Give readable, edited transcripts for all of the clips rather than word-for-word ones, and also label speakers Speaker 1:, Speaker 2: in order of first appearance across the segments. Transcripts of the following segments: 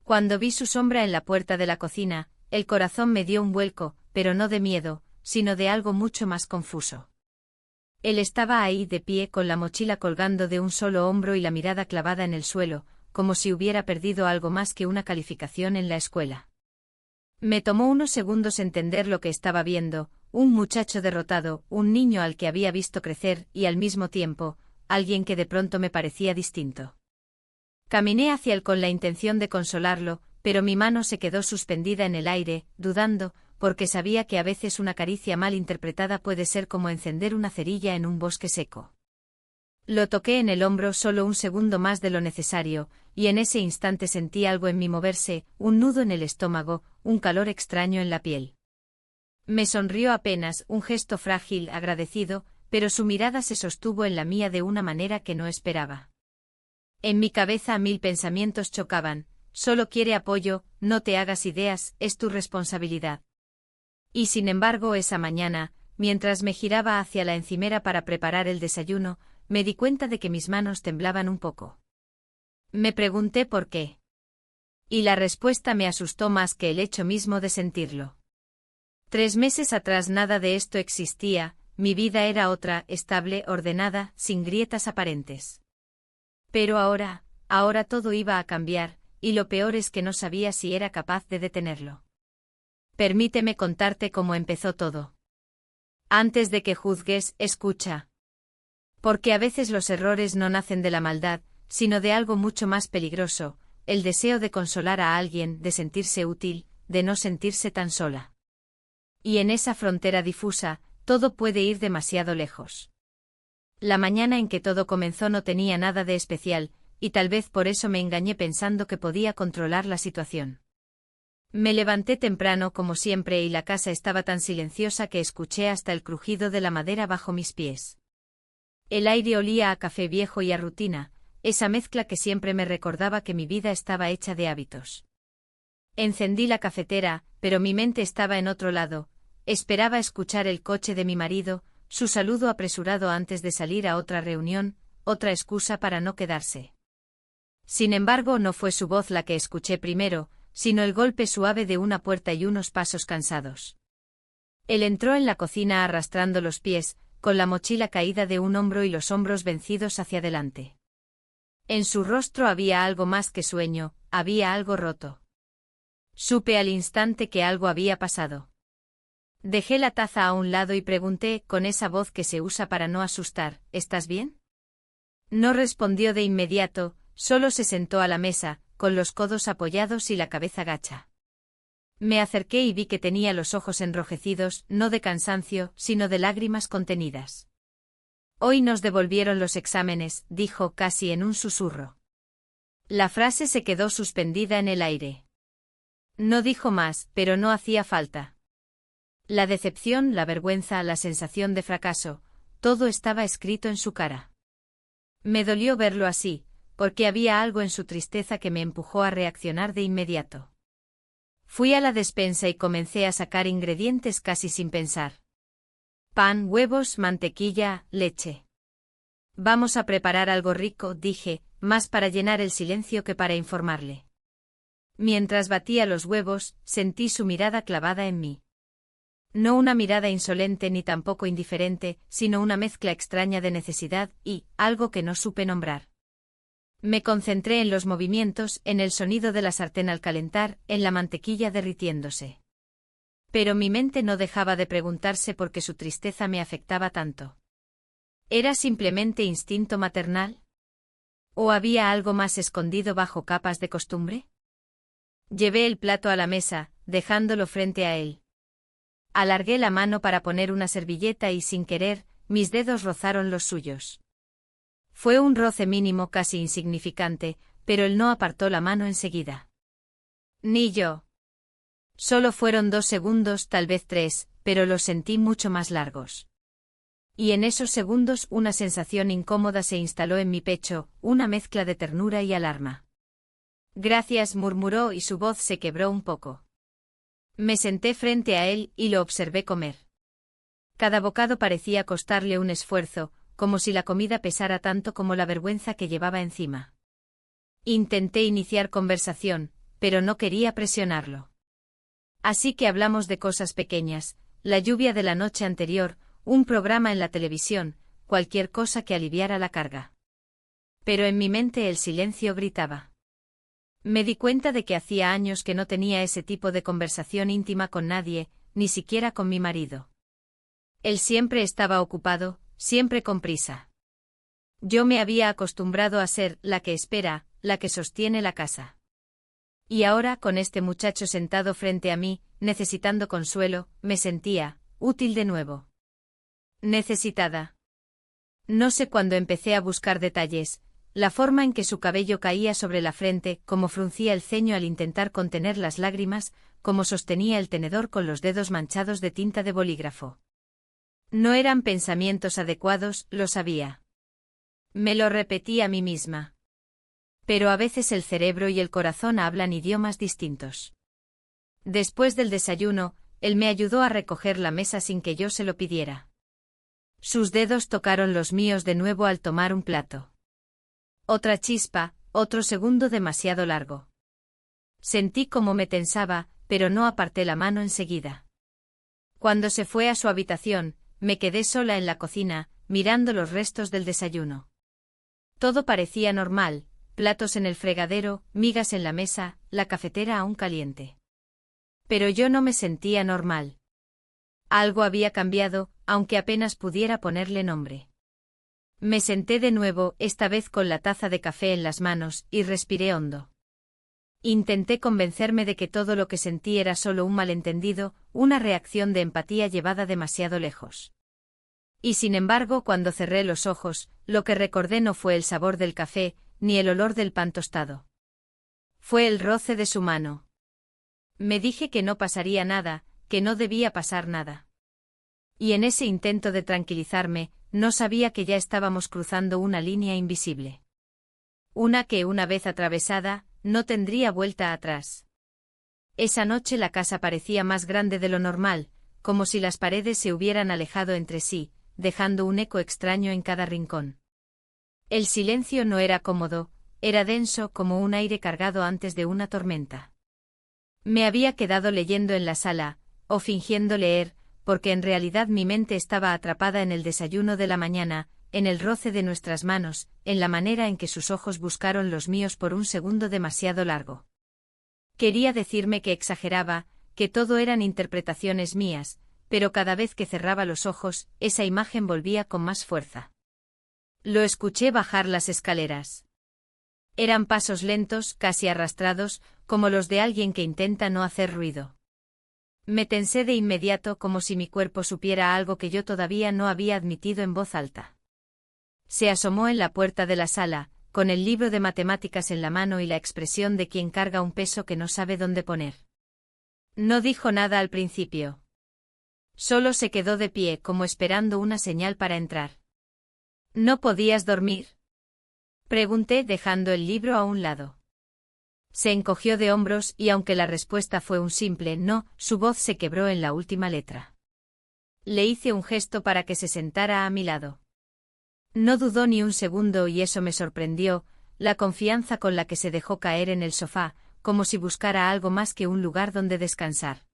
Speaker 1: Cuando vi su sombra en la puerta de la cocina, el corazón me dio un vuelco, pero no de miedo, sino de algo mucho más confuso. Él estaba ahí de pie con la mochila colgando de un solo hombro y la mirada clavada en el suelo, como si hubiera perdido algo más que una calificación en la escuela. Me tomó unos segundos entender lo que estaba viendo, un muchacho derrotado, un niño al que había visto crecer y al mismo tiempo, alguien que de pronto me parecía distinto. Caminé hacia él con la intención de consolarlo, pero mi mano se quedó suspendida en el aire, dudando, porque sabía que a veces una caricia mal interpretada puede ser como encender una cerilla en un bosque seco. Lo toqué en el hombro solo un segundo más de lo necesario, y en ese instante sentí algo en mí moverse, un nudo en el estómago, un calor extraño en la piel. Me sonrió apenas, un gesto frágil, agradecido, pero su mirada se sostuvo en la mía de una manera que no esperaba. En mi cabeza 1000 pensamientos chocaban. Solo quiere apoyo, no te hagas ideas, es tu responsabilidad. Y sin embargo esa mañana, mientras me giraba hacia la encimera para preparar el desayuno, me di cuenta de que mis manos temblaban un poco. Me pregunté por qué. Y la respuesta me asustó más que el hecho mismo de sentirlo. 3 meses atrás nada de esto existía, mi vida era otra, estable, ordenada, sin grietas aparentes. Pero ahora todo iba a cambiar, y lo peor es que no sabía si era capaz de detenerlo. Permíteme contarte cómo empezó todo. Antes de que juzgues, escucha. Porque a veces los errores no nacen de la maldad, sino de algo mucho más peligroso, el deseo de consolar a alguien, de sentirse útil, de no sentirse tan sola. Y en esa frontera difusa, todo puede ir demasiado lejos. La mañana en que todo comenzó no tenía nada de especial, y tal vez por eso me engañé pensando que podía controlar la situación. Me levanté temprano como siempre y la casa estaba tan silenciosa que escuché hasta el crujido de la madera bajo mis pies. El aire olía a café viejo y a rutina, esa mezcla que siempre me recordaba que mi vida estaba hecha de hábitos. Encendí la cafetera, pero mi mente estaba en otro lado, esperaba escuchar el coche de mi marido, su saludo apresurado antes de salir a otra reunión, otra excusa para no quedarse. Sin embargo, no fue su voz la que escuché primero, sino el golpe suave de una puerta y unos pasos cansados. Él entró en la cocina arrastrando los pies, con la mochila caída de un hombro y los hombros vencidos hacia adelante. En su rostro había algo más que sueño, había algo roto. Supe al instante que algo había pasado. Dejé la taza a un lado y pregunté, con esa voz que se usa para no asustar, ¿estás bien? No respondió de inmediato, solo se sentó a la mesa, con los codos apoyados y la cabeza gacha. Me acerqué y vi que tenía los ojos enrojecidos, no de cansancio, sino de lágrimas contenidas. Hoy nos devolvieron los exámenes, dijo casi en un susurro. La frase se quedó suspendida en el aire. No dijo más, pero no hacía falta. La decepción, la vergüenza, la sensación de fracaso, todo estaba escrito en su cara. Me dolió verlo así, porque había algo en su tristeza que me empujó a reaccionar de inmediato. Fui a la despensa y comencé a sacar ingredientes casi sin pensar. Pan, huevos, mantequilla, leche. Vamos a preparar algo rico, dije, más para llenar el silencio que para informarle. Mientras batía los huevos, sentí su mirada clavada en mí. No una mirada insolente ni tampoco indiferente, sino una mezcla extraña de necesidad y algo que no supe nombrar. Me concentré en los movimientos, en el sonido de la sartén al calentar, en la mantequilla derritiéndose. Pero mi mente no dejaba de preguntarse por qué su tristeza me afectaba tanto. ¿Era simplemente instinto maternal? ¿O había algo más escondido bajo capas de costumbre? Llevé el plato a la mesa, dejándolo frente a él. Alargué la mano para poner una servilleta y sin querer, mis dedos rozaron los suyos. Fue un roce mínimo casi insignificante, pero él no apartó la mano enseguida. Ni yo. Solo fueron 2 segundos, tal vez 3, pero los sentí mucho más largos. Y en esos segundos una sensación incómoda se instaló en mi pecho, una mezcla de ternura y alarma. Gracias, murmuró y su voz se quebró un poco. Me senté frente a él y lo observé comer. Cada bocado parecía costarle un esfuerzo, como si la comida pesara tanto como la vergüenza que llevaba encima. Intenté iniciar conversación, pero no quería presionarlo. Así que hablamos de cosas pequeñas, la lluvia de la noche anterior, un programa en la televisión, cualquier cosa que aliviara la carga. Pero en mi mente el silencio gritaba. Me di cuenta de que hacía años que no tenía ese tipo de conversación íntima con nadie, ni siquiera con mi marido. Él siempre estaba ocupado, siempre con prisa. Yo me había acostumbrado a ser la que espera, la que sostiene la casa. Y ahora, con este muchacho sentado frente a mí, necesitando consuelo, me sentía útil de nuevo. Necesitada. No sé cuándo empecé a buscar detalles, la forma en que su cabello caía sobre la frente, cómo fruncía el ceño al intentar contener las lágrimas, cómo sostenía el tenedor con los dedos manchados de tinta de bolígrafo. No eran pensamientos adecuados, lo sabía. Me lo repetí a mí misma. Pero a veces el cerebro y el corazón hablan idiomas distintos. Después del desayuno, él me ayudó a recoger la mesa sin que yo se lo pidiera. Sus dedos tocaron los míos de nuevo al tomar un plato. Otra chispa, otro segundo demasiado largo. Sentí como me tensaba, pero no aparté la mano enseguida. Cuando se fue a su habitación, me quedé sola en la cocina, mirando los restos del desayuno. Todo parecía normal, platos en el fregadero, migas en la mesa, la cafetera aún caliente. Pero yo no me sentía normal. Algo había cambiado, aunque apenas pudiera ponerle nombre. Me senté de nuevo, esta vez con la taza de café en las manos, y respiré hondo. Intenté convencerme de que todo lo que sentí era solo un malentendido, una reacción de empatía llevada demasiado lejos. Y sin embargo, cuando cerré los ojos, lo que recordé no fue el sabor del café, ni el olor del pan tostado. Fue el roce de su mano. Me dije que no pasaría nada, que no debía pasar nada. Y en ese intento de tranquilizarme, no sabía que ya estábamos cruzando una línea invisible. Una que, una vez atravesada, no tendría vuelta atrás. Esa noche la casa parecía más grande de lo normal, como si las paredes se hubieran alejado entre sí, dejando un eco extraño en cada rincón. El silencio no era cómodo, era denso como un aire cargado antes de una tormenta. Me había quedado leyendo en la sala, o fingiendo leer, porque en realidad mi mente estaba atrapada en el desayuno de la mañana, en el roce de nuestras manos, en la manera en que sus ojos buscaron los míos por un segundo demasiado largo. Quería decirme que exageraba, que todo eran interpretaciones mías, pero cada vez que cerraba los ojos, esa imagen volvía con más fuerza. Lo escuché bajar las escaleras. Eran pasos lentos, casi arrastrados, como los de alguien que intenta no hacer ruido. Me tensé de inmediato como si mi cuerpo supiera algo que yo todavía no había admitido en voz alta. Se asomó en la puerta de la sala, con el libro de matemáticas en la mano y la expresión de quien carga un peso que no sabe dónde poner. No dijo nada al principio. Solo se quedó de pie como esperando una señal para entrar. ¿No podías dormir?, pregunté dejando el libro a un lado. Se encogió de hombros y aunque la respuesta fue un simple no, su voz se quebró en la última letra. Le hice un gesto para que se sentara a mi lado. No dudó ni un segundo y eso me sorprendió, la confianza con la que se dejó caer en el sofá, como si buscara algo más que un lugar donde descansar.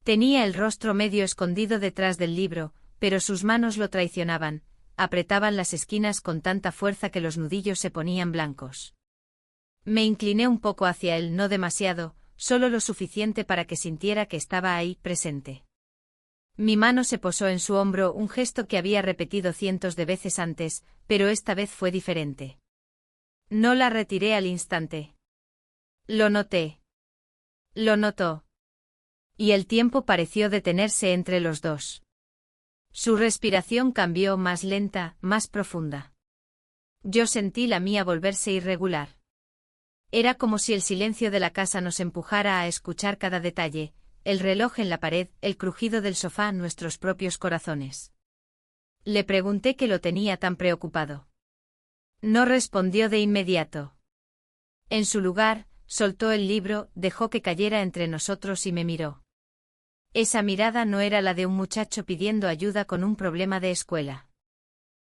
Speaker 1: Tenía el rostro medio escondido detrás del libro, pero sus manos lo traicionaban, apretaban las esquinas con tanta fuerza que los nudillos se ponían blancos. Me incliné un poco hacia él, no demasiado, solo lo suficiente para que sintiera que estaba ahí, presente. Mi mano se posó en su hombro, un gesto que había repetido cientos de veces antes, pero esta vez fue diferente. No la retiré al instante. Lo noté. Lo notó. Y el tiempo pareció detenerse entre los dos. Su respiración cambió, más lenta, más profunda. Yo sentí la mía volverse irregular. Era como si el silencio de la casa nos empujara a escuchar cada detalle, el reloj en la pared, el crujido del sofá, nuestros propios corazones. Le pregunté qué lo tenía tan preocupado. No respondió de inmediato. En su lugar, soltó el libro, dejó que cayera entre nosotros y me miró. Esa mirada no era la de un muchacho pidiendo ayuda con un problema de escuela.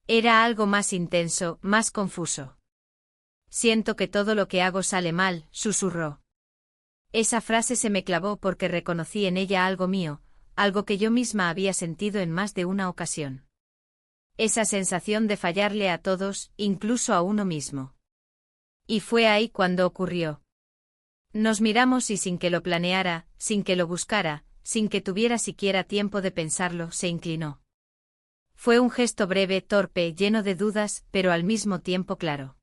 Speaker 1: Era algo más intenso, más confuso. Siento que todo lo que hago sale mal, susurró. Esa frase se me clavó porque reconocí en ella algo mío, algo que yo misma había sentido en más de una ocasión. Esa sensación de fallarle a todos, incluso a uno mismo. Y fue ahí cuando ocurrió. Nos miramos y sin que lo planeara, sin que lo buscara, sin que tuviera siquiera tiempo de pensarlo, se inclinó. Fue un gesto breve, torpe, lleno de dudas, pero al mismo tiempo claro.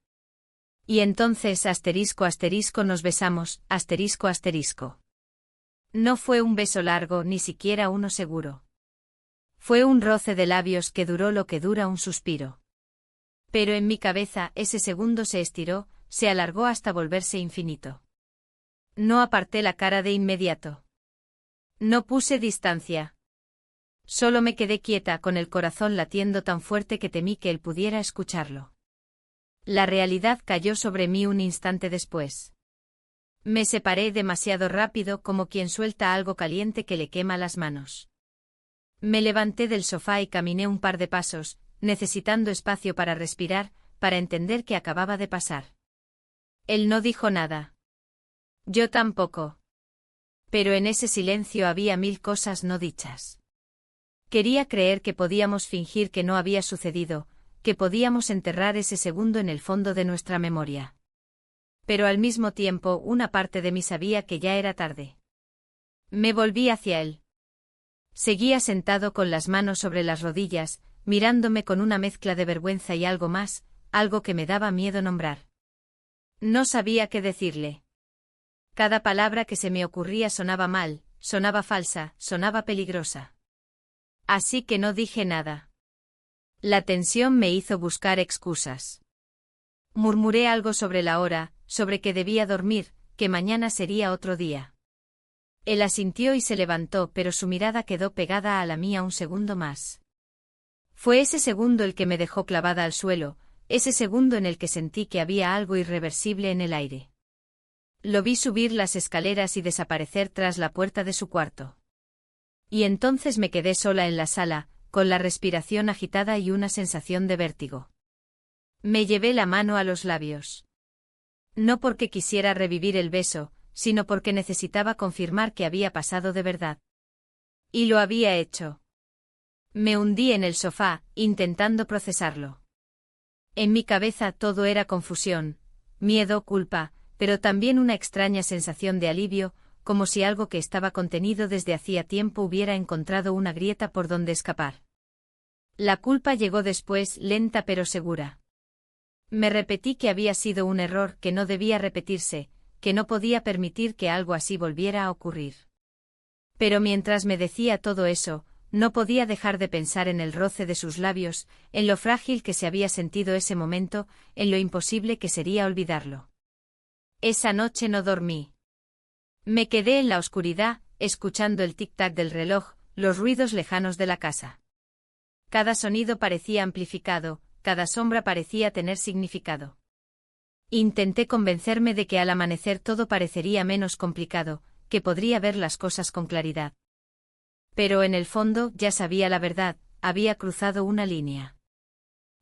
Speaker 1: Y entonces nos besamos, *. No fue un beso largo, ni siquiera uno seguro. Fue un roce de labios que duró lo que dura un suspiro. Pero en mi cabeza ese segundo se estiró, se alargó hasta volverse infinito. No aparté la cara de inmediato. No puse distancia. Solo me quedé quieta con el corazón latiendo tan fuerte que temí que él pudiera escucharlo. La realidad cayó sobre mí un instante después. Me separé demasiado rápido como quien suelta algo caliente que le quema las manos. Me levanté del sofá y caminé un par de pasos, necesitando espacio para respirar, para entender qué acababa de pasar. Él no dijo nada. Yo tampoco. Pero en ese silencio había 1000 cosas no dichas. Quería creer que podíamos fingir que no había sucedido, que podíamos enterrar ese segundo en el fondo de nuestra memoria. Pero al mismo tiempo una parte de mí sabía que ya era tarde. Me volví hacia él. Seguía sentado con las manos sobre las rodillas, mirándome con una mezcla de vergüenza y algo más, algo que me daba miedo nombrar. No sabía qué decirle. Cada palabra que se me ocurría sonaba mal, sonaba falsa, sonaba peligrosa. Así que no dije nada. La tensión me hizo buscar excusas. Murmuré algo sobre la hora, sobre que debía dormir, que mañana sería otro día. Él asintió y se levantó, pero su mirada quedó pegada a la mía un segundo más. Fue ese segundo el que me dejó clavada al suelo, ese segundo en el que sentí que había algo irreversible en el aire. Lo vi subir las escaleras y desaparecer tras la puerta de su cuarto. Y entonces me quedé sola en la sala, con la respiración agitada y una sensación de vértigo. Me llevé la mano a los labios. No porque quisiera revivir el beso, sino porque necesitaba confirmar que había pasado de verdad. Y lo había hecho. Me hundí en el sofá, intentando procesarlo. En mi cabeza todo era confusión, miedo, culpa, pero también una extraña sensación de alivio, como si algo que estaba contenido desde hacía tiempo hubiera encontrado una grieta por donde escapar. La culpa llegó después, lenta pero segura. Me repetí que había sido un error, que no debía repetirse, que no podía permitir que algo así volviera a ocurrir. Pero mientras me decía todo eso, no podía dejar de pensar en el roce de sus labios, en lo frágil que se había sentido ese momento, en lo imposible que sería olvidarlo. Esa noche no dormí. Me quedé en la oscuridad, escuchando el tic-tac del reloj, los ruidos lejanos de la casa. Cada sonido parecía amplificado, cada sombra parecía tener significado. Intenté convencerme de que al amanecer todo parecería menos complicado, que podría ver las cosas con claridad. Pero en el fondo ya sabía la verdad, había cruzado una línea.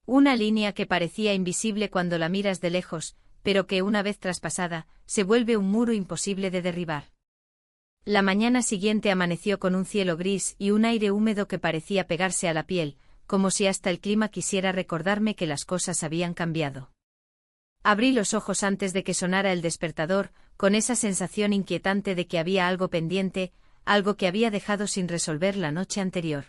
Speaker 1: Una línea que parecía invisible cuando la miras de lejos, pero que una vez traspasada, se vuelve un muro imposible de derribar. La mañana siguiente amaneció con un cielo gris y un aire húmedo que parecía pegarse a la piel, como si hasta el clima quisiera recordarme que las cosas habían cambiado. Abrí los ojos antes de que sonara el despertador, con esa sensación inquietante de que había algo pendiente, algo que había dejado sin resolver la noche anterior.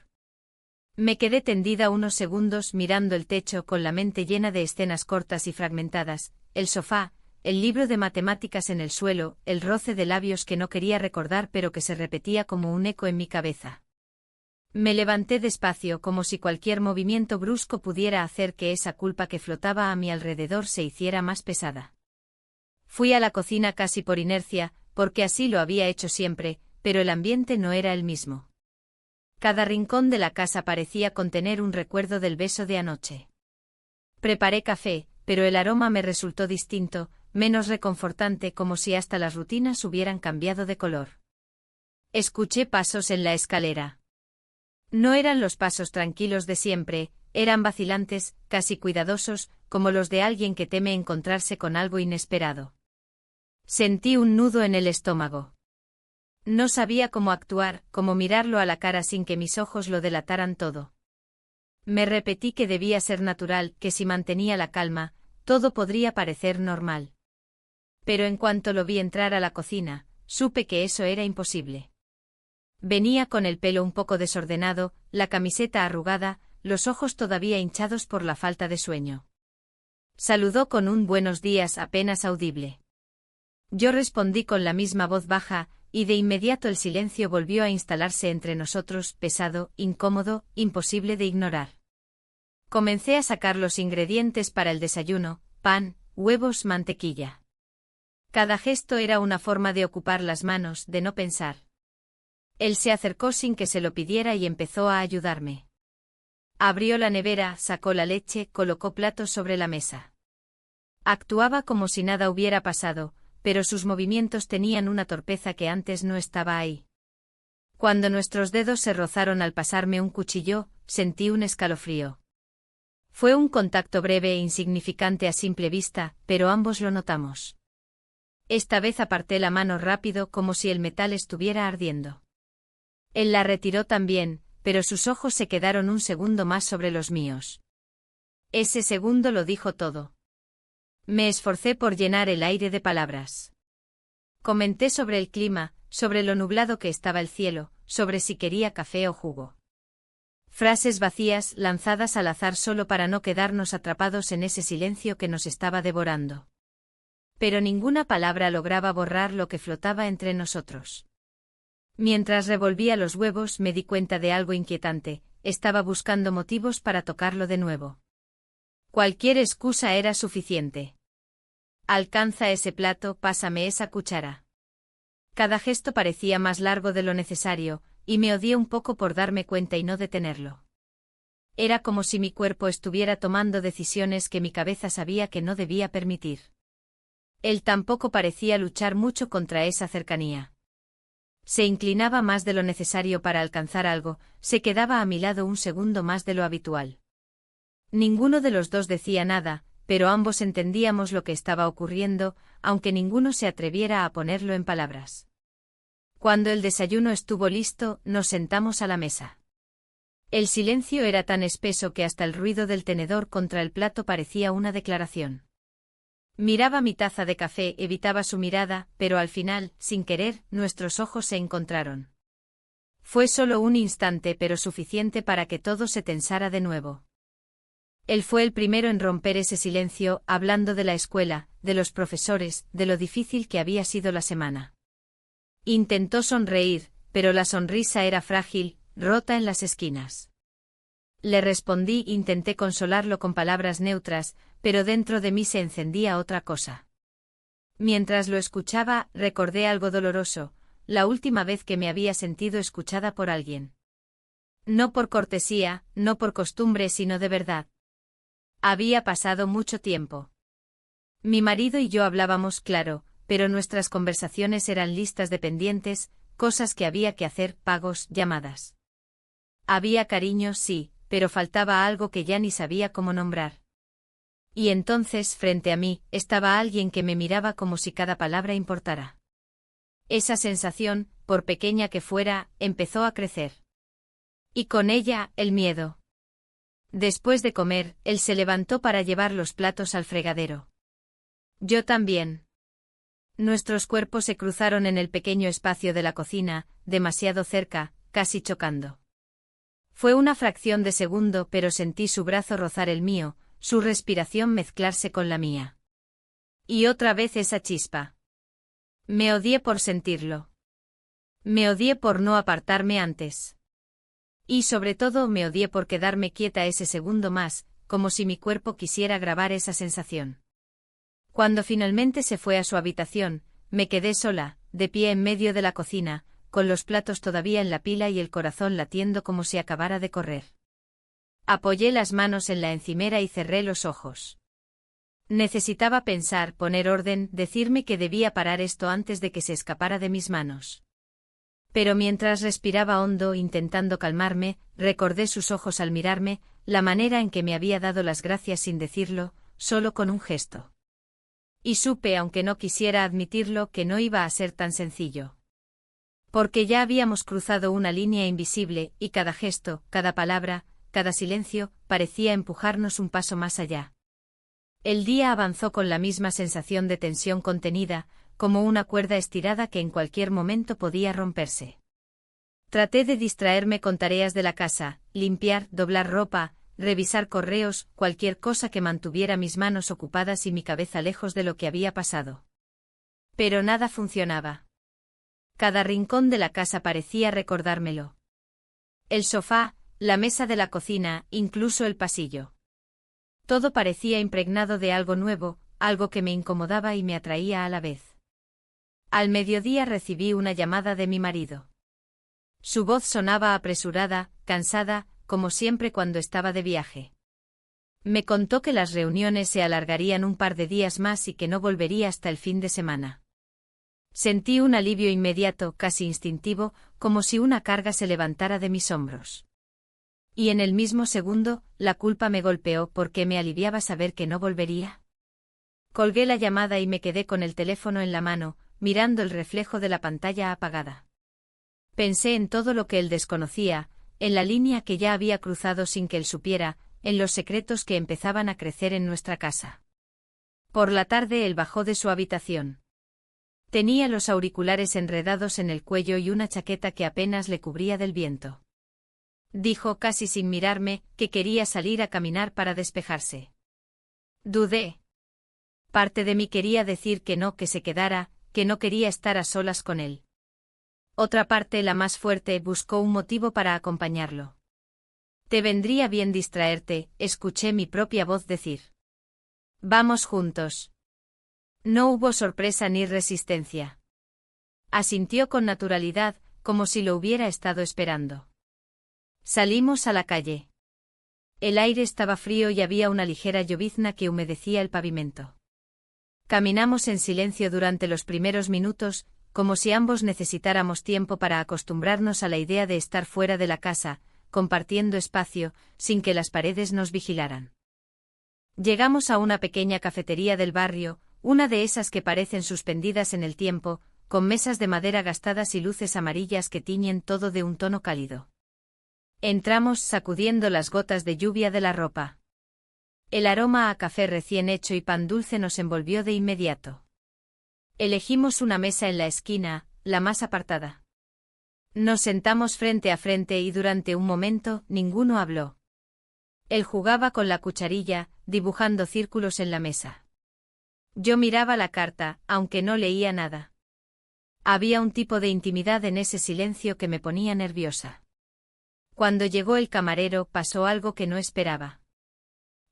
Speaker 1: Me quedé tendida unos segundos mirando el techo con la mente llena de escenas cortas y fragmentadas, el sofá, el libro de matemáticas en el suelo, el roce de labios que no quería recordar pero que se repetía como un eco en mi cabeza. Me levanté despacio como si cualquier movimiento brusco pudiera hacer que esa culpa que flotaba a mi alrededor se hiciera más pesada. Fui a la cocina casi por inercia, porque así lo había hecho siempre, pero el ambiente no era el mismo. Cada rincón de la casa parecía contener un recuerdo del beso de anoche. Preparé café, pero el aroma me resultó distinto, menos reconfortante, como si hasta las rutinas hubieran cambiado de color. Escuché pasos en la escalera. No eran los pasos tranquilos de siempre, eran vacilantes, casi cuidadosos, como los de alguien que teme encontrarse con algo inesperado. Sentí un nudo en el estómago. No sabía cómo actuar, cómo mirarlo a la cara sin que mis ojos lo delataran todo. Me repetí que debía ser natural, que si mantenía la calma, todo podría parecer normal. Pero en cuanto lo vi entrar a la cocina, supe que eso era imposible. Venía con el pelo un poco desordenado, la camiseta arrugada, los ojos todavía hinchados por la falta de sueño. Saludó con un buenos días apenas audible. Yo respondí con la misma voz baja, y de inmediato el silencio volvió a instalarse entre nosotros, pesado, incómodo, imposible de ignorar. Comencé a sacar los ingredientes para el desayuno: pan, huevos, mantequilla. Cada gesto era una forma de ocupar las manos, de no pensar. Él se acercó sin que se lo pidiera y empezó a ayudarme. Abrió la nevera, sacó la leche, colocó platos sobre la mesa. Actuaba como si nada hubiera pasado, pero sus movimientos tenían una torpeza que antes no estaba ahí. Cuando nuestros dedos se rozaron al pasarme un cuchillo, sentí un escalofrío. Fue un contacto breve e insignificante a simple vista, pero ambos lo notamos. Esta vez aparté la mano rápido como si el metal estuviera ardiendo. Él la retiró también, pero sus ojos se quedaron un segundo más sobre los míos. Ese segundo lo dijo todo. Me esforcé por llenar el aire de palabras. Comenté sobre el clima, sobre lo nublado que estaba el cielo, sobre si quería café o jugo. Frases vacías, lanzadas al azar solo para no quedarnos atrapados en ese silencio que nos estaba devorando. Pero ninguna palabra lograba borrar lo que flotaba entre nosotros. Mientras revolvía los huevos me di cuenta de algo inquietante: estaba buscando motivos para tocarlo de nuevo. Cualquier excusa era suficiente. Alcanza ese plato, pásame esa cuchara. Cada gesto parecía más largo de lo necesario, y me odié un poco por darme cuenta y no detenerlo. Era como si mi cuerpo estuviera tomando decisiones que mi cabeza sabía que no debía permitir. Él tampoco parecía luchar mucho contra esa cercanía. Se inclinaba más de lo necesario para alcanzar algo, se quedaba a mi lado un segundo más de lo habitual. Ninguno de los dos decía nada, pero ambos entendíamos lo que estaba ocurriendo, aunque ninguno se atreviera a ponerlo en palabras. Cuando el desayuno estuvo listo, nos sentamos a la mesa. El silencio era tan espeso que hasta el ruido del tenedor contra el plato parecía una declaración. Miraba mi taza de café, evitaba su mirada, pero al final, sin querer, nuestros ojos se encontraron. Fue solo un instante, pero suficiente para que todo se tensara de nuevo. Él fue el primero en romper ese silencio, hablando de la escuela, de los profesores, de lo difícil que había sido la semana. Intentó sonreír, pero la sonrisa era frágil, rota en las esquinas. Le respondí, intenté consolarlo con palabras neutras, pero dentro de mí se encendía otra cosa. Mientras lo escuchaba, recordé algo doloroso: la última vez que me había sentido escuchada por alguien. No por cortesía, no por costumbre, sino de verdad. Había pasado mucho tiempo. Mi marido y yo hablábamos claro, pero nuestras conversaciones eran listas de pendientes, cosas que había que hacer, pagos, llamadas. Había cariño, sí, pero faltaba algo que ya ni sabía cómo nombrar. Y entonces, frente a mí, estaba alguien que me miraba como si cada palabra importara. Esa sensación, por pequeña que fuera, empezó a crecer. Y con ella, el miedo. Después de comer, él se levantó para llevar los platos al fregadero. Yo también. Nuestros cuerpos se cruzaron en el pequeño espacio de la cocina, demasiado cerca, casi chocando. Fue una fracción de segundo, pero sentí su brazo rozar el mío, su respiración mezclarse con la mía. Y otra vez esa chispa. Me odié por sentirlo. Me odié por no apartarme antes. Y sobre todo me odié por quedarme quieta ese segundo más, como si mi cuerpo quisiera grabar esa sensación. Cuando finalmente se fue a su habitación, me quedé sola, de pie en medio de la cocina, con los platos todavía en la pila y el corazón latiendo como si acabara de correr. Apoyé las manos en la encimera y cerré los ojos. Necesitaba pensar, poner orden, decirme que debía parar esto antes de que se escapara de mis manos. Pero mientras respiraba hondo intentando calmarme, recordé sus ojos al mirarme, la manera en que me había dado las gracias sin decirlo, solo con un gesto. Y supe, aunque no quisiera admitirlo, que no iba a ser tan sencillo. Porque ya habíamos cruzado una línea invisible, y cada gesto, cada palabra, cada silencio, parecía empujarnos un paso más allá. El día avanzó con la misma sensación de tensión contenida, como una cuerda estirada que en cualquier momento podía romperse. Traté de distraerme con tareas de la casa, limpiar, doblar ropa, revisar correos, cualquier cosa que mantuviera mis manos ocupadas y mi cabeza lejos de lo que había pasado. Pero nada funcionaba. Cada rincón de la casa parecía recordármelo. El sofá, la mesa de la cocina, incluso el pasillo. Todo parecía impregnado de algo nuevo, algo que me incomodaba y me atraía a la vez. Al mediodía recibí una llamada de mi marido. Su voz sonaba apresurada, cansada, como siempre cuando estaba de viaje. Me contó que las reuniones se alargarían un par de días más y que no volvería hasta el fin de semana. Sentí un alivio inmediato, casi instintivo, como si una carga se levantara de mis hombros. Y en el mismo segundo, la culpa me golpeó porque me aliviaba saber que no volvería. Colgué la llamada y me quedé con el teléfono en la mano, mirando el reflejo de la pantalla apagada. Pensé en todo lo que él desconocía, en la línea que ya había cruzado sin que él supiera, en los secretos que empezaban a crecer en nuestra casa. Por la tarde él bajó de su habitación. Tenía los auriculares enredados en el cuello y una chaqueta que apenas le cubría del viento. Dijo casi sin mirarme que quería salir a caminar para despejarse. Dudé. Parte de mí quería decir que no, que se quedara, que no quería estar a solas con él. Otra parte, la más fuerte, buscó un motivo para acompañarlo. Te vendría bien distraerte, escuché mi propia voz decir. Vamos juntos. No hubo sorpresa ni resistencia. Asintió con naturalidad, como si lo hubiera estado esperando. Salimos a la calle. El aire estaba frío y había una ligera llovizna que humedecía el pavimento. Caminamos en silencio durante los primeros minutos, como si ambos necesitáramos tiempo para acostumbrarnos a la idea de estar fuera de la casa, compartiendo espacio, sin que las paredes nos vigilaran. Llegamos a una pequeña cafetería del barrio, una de esas que parecen suspendidas en el tiempo, con mesas de madera gastadas y luces amarillas que tiñen todo de un tono cálido. Entramos sacudiendo las gotas de lluvia de la ropa. El aroma a café recién hecho y pan dulce nos envolvió de inmediato. Elegimos una mesa en la esquina, la más apartada. Nos sentamos frente a frente y durante un momento ninguno habló. Él jugaba con la cucharilla, dibujando círculos en la mesa. Yo miraba la carta, aunque no leía nada. Había un tipo de intimidad en ese silencio que me ponía nerviosa. Cuando llegó el camarero pasó algo que no esperaba.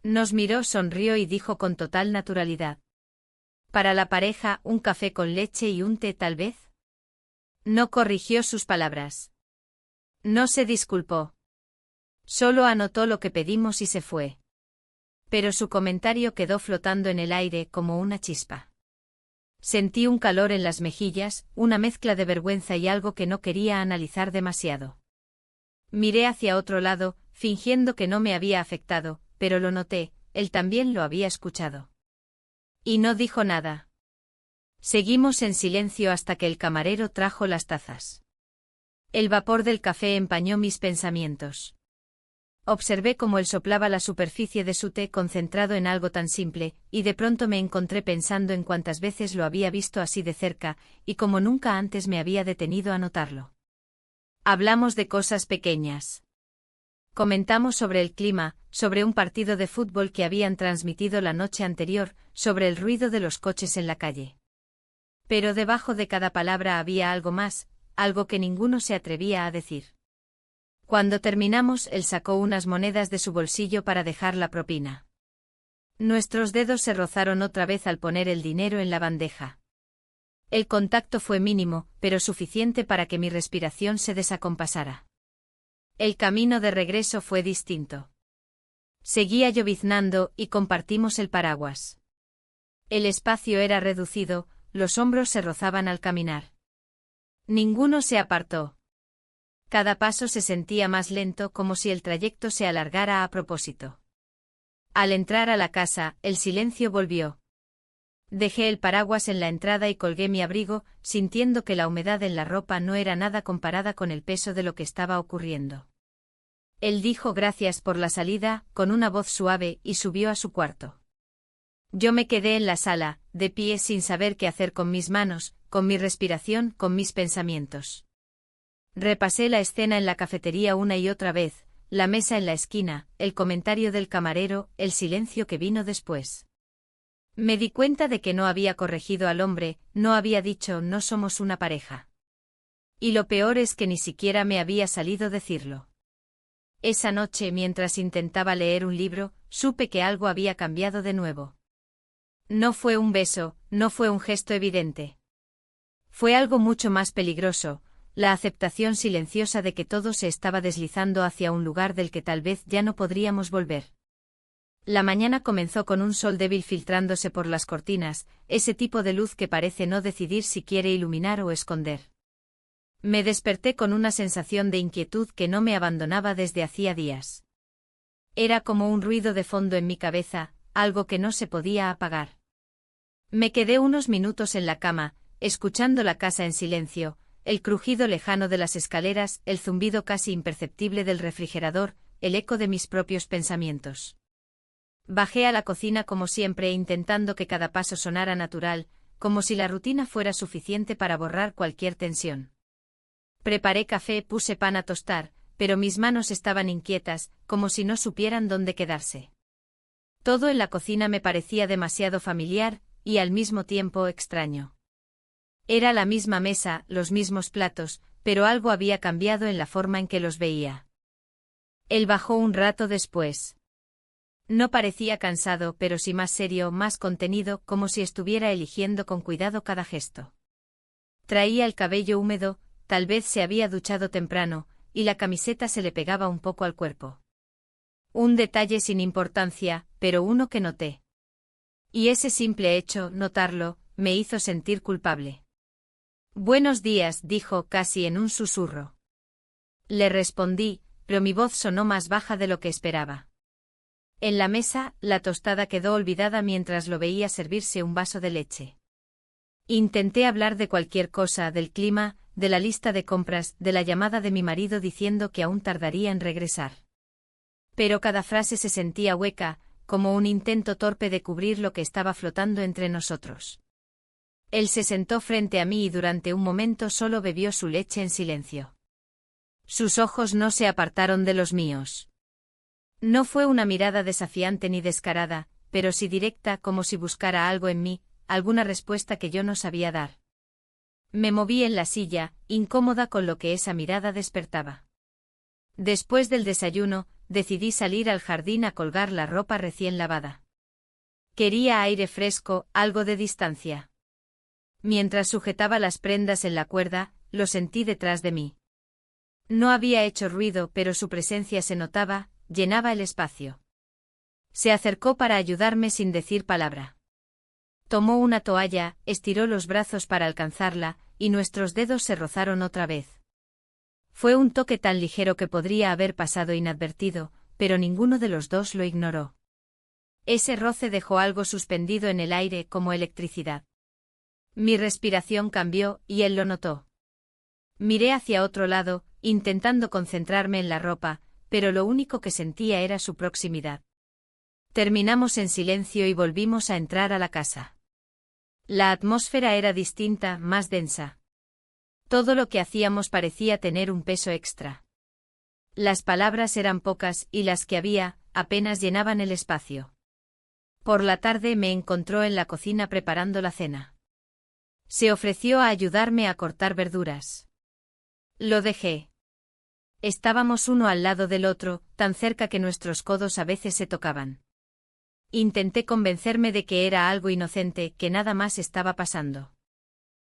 Speaker 1: Nos miró, sonrió y dijo con total naturalidad. Para la pareja, un café con leche y un té tal vez. No corrigió sus palabras. No se disculpó. Solo anotó lo que pedimos y se fue. Pero su comentario quedó flotando en el aire como una chispa. Sentí un calor en las mejillas, una mezcla de vergüenza y algo que no quería analizar demasiado. Miré hacia otro lado, fingiendo que no me había afectado, pero lo noté, él también lo había escuchado. Y no dijo nada. Seguimos en silencio hasta que el camarero trajo las tazas. El vapor del café empañó mis pensamientos. Observé cómo él soplaba la superficie de su té concentrado en algo tan simple, y de pronto me encontré pensando en cuántas veces lo había visto así de cerca, y cómo nunca antes me había detenido a notarlo. Hablamos de cosas pequeñas. Comentamos sobre el clima, sobre un partido de fútbol que habían transmitido la noche anterior, sobre el ruido de los coches en la calle. Pero debajo de cada palabra había algo más, algo que ninguno se atrevía a decir. Cuando terminamos, él sacó unas monedas de su bolsillo para dejar la propina. Nuestros dedos se rozaron otra vez al poner el dinero en la bandeja. El contacto fue mínimo, pero suficiente para que mi respiración se desacompasara. El camino de regreso fue distinto. Seguía lloviznando y compartimos el paraguas. El espacio era reducido, los hombros se rozaban al caminar. Ninguno se apartó. Cada paso se sentía más lento, como si el trayecto se alargara a propósito. Al entrar a la casa, el silencio volvió. Dejé el paraguas en la entrada y colgué mi abrigo, sintiendo que la humedad en la ropa no era nada comparada con el peso de lo que estaba ocurriendo. Él dijo gracias por la salida, con una voz suave, y subió a su cuarto. Yo me quedé en la sala, de pie sin saber qué hacer con mis manos, con mi respiración, con mis pensamientos. Repasé la escena en la cafetería una y otra vez, la mesa en la esquina, el comentario del camarero, el silencio que vino después. Me di cuenta de que no había corregido al hombre, no había dicho no somos una pareja. Y lo peor es que ni siquiera me había salido decirlo. Esa noche, mientras intentaba leer un libro, supe que algo había cambiado de nuevo. No fue un beso, no fue un gesto evidente. Fue algo mucho más peligroso, la aceptación silenciosa de que todo se estaba deslizando hacia un lugar del que tal vez ya no podríamos volver. La mañana comenzó con un sol débil filtrándose por las cortinas, ese tipo de luz que parece no decidir si quiere iluminar o esconder. Me desperté con una sensación de inquietud que no me abandonaba desde hacía días. Era como un ruido de fondo en mi cabeza, algo que no se podía apagar. Me quedé unos minutos en la cama, escuchando la casa en silencio, el crujido lejano de las escaleras, el zumbido casi imperceptible del refrigerador, el eco de mis propios pensamientos. Bajé a la cocina como siempre intentando que cada paso sonara natural, como si la rutina fuera suficiente para borrar cualquier tensión. Preparé café, puse pan a tostar, pero mis manos estaban inquietas, como si no supieran dónde quedarse. Todo en la cocina me parecía demasiado familiar, y al mismo tiempo extraño. Era la misma mesa, los mismos platos, pero algo había cambiado en la forma en que los veía. Él bajó un rato después. No parecía cansado, pero sí más serio, más contenido, como si estuviera eligiendo con cuidado cada gesto. Traía el cabello húmedo, tal vez se había duchado temprano, y la camiseta se le pegaba un poco al cuerpo. Un detalle sin importancia, pero uno que noté. Y ese simple hecho, notarlo, me hizo sentir culpable. «Buenos días», dijo casi en un susurro. Le respondí, pero mi voz sonó más baja de lo que esperaba. En la mesa, la tostada quedó olvidada mientras lo veía servirse un vaso de leche. Intenté hablar de cualquier cosa, del clima, de la lista de compras, de la llamada de mi marido diciendo que aún tardaría en regresar. Pero cada frase se sentía hueca, como un intento torpe de cubrir lo que estaba flotando entre nosotros. Él se sentó frente a mí y durante un momento solo bebió su leche en silencio. Sus ojos no se apartaron de los míos. No fue una mirada desafiante ni descarada, pero sí directa, como si buscara algo en mí, alguna respuesta que yo no sabía dar. Me moví en la silla, incómoda con lo que esa mirada despertaba. Después del desayuno, decidí salir al jardín a colgar la ropa recién lavada. Quería aire fresco, algo de distancia. Mientras sujetaba las prendas en la cuerda, lo sentí detrás de mí. No había hecho ruido, pero su presencia se notaba, llenaba el espacio. Se acercó para ayudarme sin decir palabra. Tomó una toalla, estiró los brazos para alcanzarla, y nuestros dedos se rozaron otra vez. Fue un toque tan ligero que podría haber pasado inadvertido, pero ninguno de los dos lo ignoró. Ese roce dejó algo suspendido en el aire como electricidad. Mi respiración cambió, y él lo notó. Miré hacia otro lado, intentando concentrarme en la ropa, pero lo único que sentía era su proximidad. Terminamos en silencio y volvimos a entrar a la casa. La atmósfera era distinta, más densa. Todo lo que hacíamos parecía tener un peso extra. Las palabras eran pocas y las que había, apenas llenaban el espacio. Por la tarde me encontró en la cocina preparando la cena. Se ofreció a ayudarme a cortar verduras. Lo dejé. Estábamos uno al lado del otro, tan cerca que nuestros codos a veces se tocaban. Intenté convencerme de que era algo inocente, que nada más estaba pasando.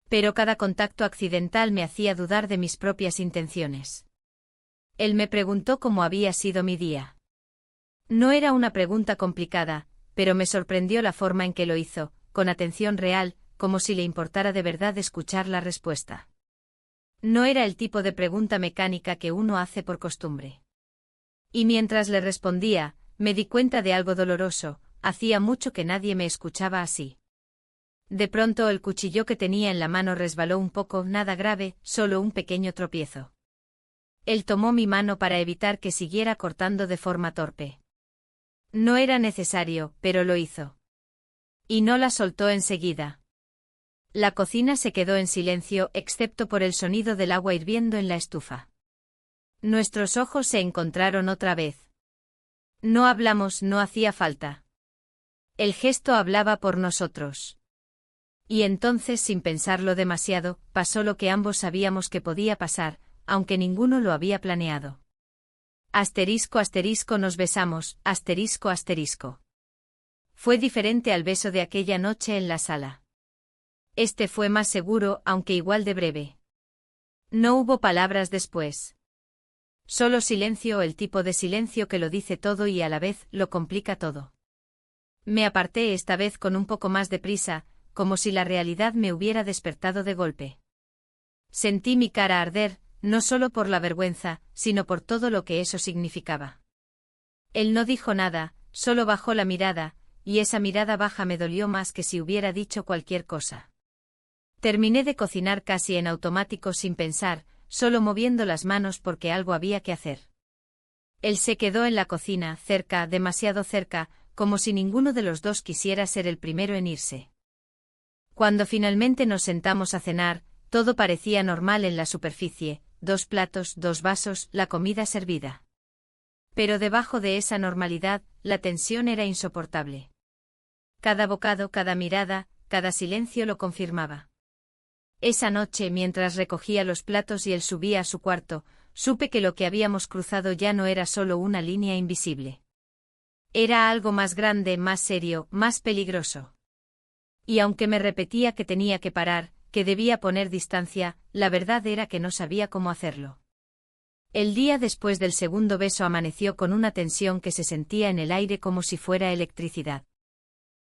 Speaker 1: Pero cada contacto accidental me hacía dudar de mis propias intenciones. Él me preguntó cómo había sido mi día. No era una pregunta complicada, pero me sorprendió la forma en que lo hizo, con atención real, como si le importara de verdad escuchar la respuesta. No era el tipo de pregunta mecánica que uno hace por costumbre. Y mientras le respondía, me di cuenta de algo doloroso, hacía mucho que nadie me escuchaba así. De pronto el cuchillo que tenía en la mano resbaló un poco, nada grave, solo un pequeño tropiezo. Él tomó mi mano para evitar que siguiera cortando de forma torpe. No era necesario, pero lo hizo. Y no la soltó enseguida. La cocina se quedó en silencio, excepto por el sonido del agua hirviendo en la estufa. Nuestros ojos se encontraron otra vez. No hablamos, no hacía falta. El gesto hablaba por nosotros. Y entonces, sin pensarlo demasiado, pasó lo que ambos sabíamos que podía pasar, aunque ninguno lo había planeado. Asterisco asterisco nos besamos, asterisco asterisco. Fue diferente al beso de aquella noche en la sala. Este fue más seguro, aunque igual de breve. No hubo palabras después. Solo silencio, el tipo de silencio que lo dice todo y a la vez lo complica todo. Me aparté esta vez con un poco más de prisa, como si la realidad me hubiera despertado de golpe. Sentí mi cara arder, no solo por la vergüenza, sino por todo lo que eso significaba. Él no dijo nada, solo bajó la mirada, y esa mirada baja me dolió más que si hubiera dicho cualquier cosa. Terminé de cocinar casi en automático sin pensar, solo moviendo las manos porque algo había que hacer. Él se quedó en la cocina, cerca, demasiado cerca, como si ninguno de los dos quisiera ser el primero en irse. Cuando finalmente nos sentamos a cenar, todo parecía normal en la superficie, 2 platos, 2 vasos, la comida servida. Pero debajo de esa normalidad, la tensión era insoportable. Cada bocado, cada mirada, cada silencio lo confirmaba. Esa noche, mientras recogía los platos y él subía a su cuarto, supe que lo que habíamos cruzado ya no era solo una línea invisible. Era algo más grande, más serio, más peligroso. Y aunque me repetía que tenía que parar, que debía poner distancia, la verdad era que no sabía cómo hacerlo. El día después del segundo beso amaneció con una tensión que se sentía en el aire como si fuera electricidad.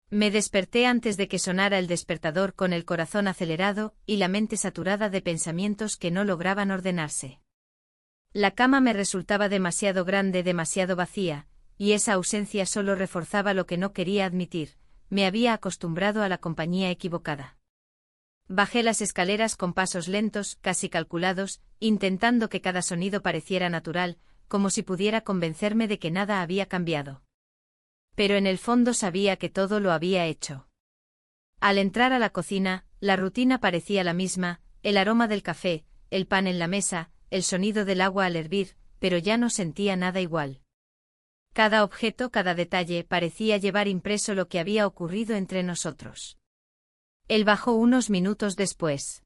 Speaker 1: Me desperté antes de que sonara el despertador con el corazón acelerado y la mente saturada de pensamientos que no lograban ordenarse. La cama me resultaba demasiado grande, demasiado vacía, y esa ausencia solo reforzaba lo que no quería admitir, me había acostumbrado a la compañía equivocada. Bajé las escaleras con pasos lentos, casi calculados, intentando que cada sonido pareciera natural, como si pudiera convencerme de que nada había cambiado. Pero en el fondo sabía que todo lo había hecho. Al entrar a la cocina, la rutina parecía la misma, el aroma del café, el pan en la mesa, el sonido del agua al hervir, pero ya no sentía nada igual. Cada objeto, cada detalle parecía llevar impreso lo que había ocurrido entre nosotros. Él bajó unos minutos después.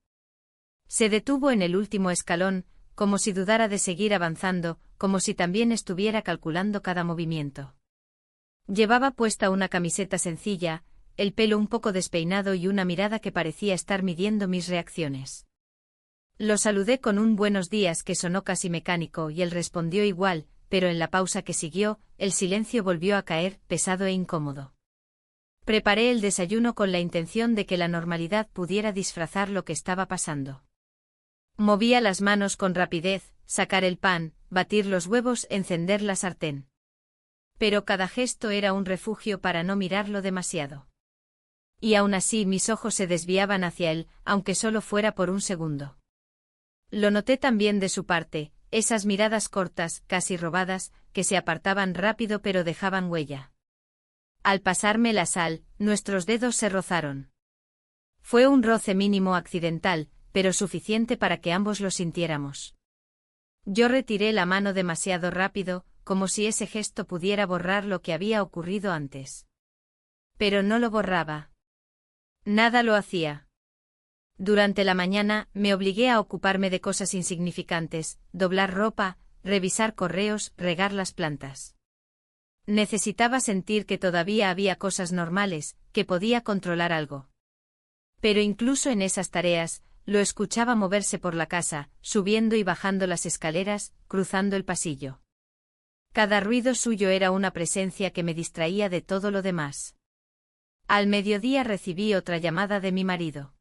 Speaker 1: Se detuvo en el último escalón, como si dudara de seguir avanzando, como si también estuviera calculando cada movimiento. Llevaba puesta una camiseta sencilla, el pelo un poco despeinado y una mirada que parecía estar midiendo mis reacciones. Lo saludé con un buenos días que sonó casi mecánico y él respondió igual, pero en la pausa que siguió, el silencio volvió a caer, pesado e incómodo. Preparé el desayuno con la intención de que la normalidad pudiera disfrazar lo que estaba pasando. Movía las manos con rapidez, sacar el pan, batir los huevos, encender la sartén. Pero cada gesto era un refugio para no mirarlo demasiado. Y aún así mis ojos se desviaban hacia él, aunque solo fuera por un segundo. Lo noté también de su parte, esas miradas cortas, casi robadas, que se apartaban rápido pero dejaban huella. Al pasarme la sal, nuestros dedos se rozaron. Fue un roce mínimo accidental, pero suficiente para que ambos lo sintiéramos. Yo retiré la mano demasiado rápido, como si ese gesto pudiera borrar lo que había ocurrido antes. Pero no lo borraba. Nada lo hacía. Durante la mañana, me obligué a ocuparme de cosas insignificantes, doblar ropa, revisar correos, regar las plantas. Necesitaba sentir que todavía había cosas normales, que podía controlar algo. Pero incluso en esas tareas, lo escuchaba moverse por la casa, subiendo y bajando las escaleras, cruzando el pasillo. Cada ruido suyo era una presencia que me distraía de todo lo demás. Al mediodía recibí otra llamada de mi marido.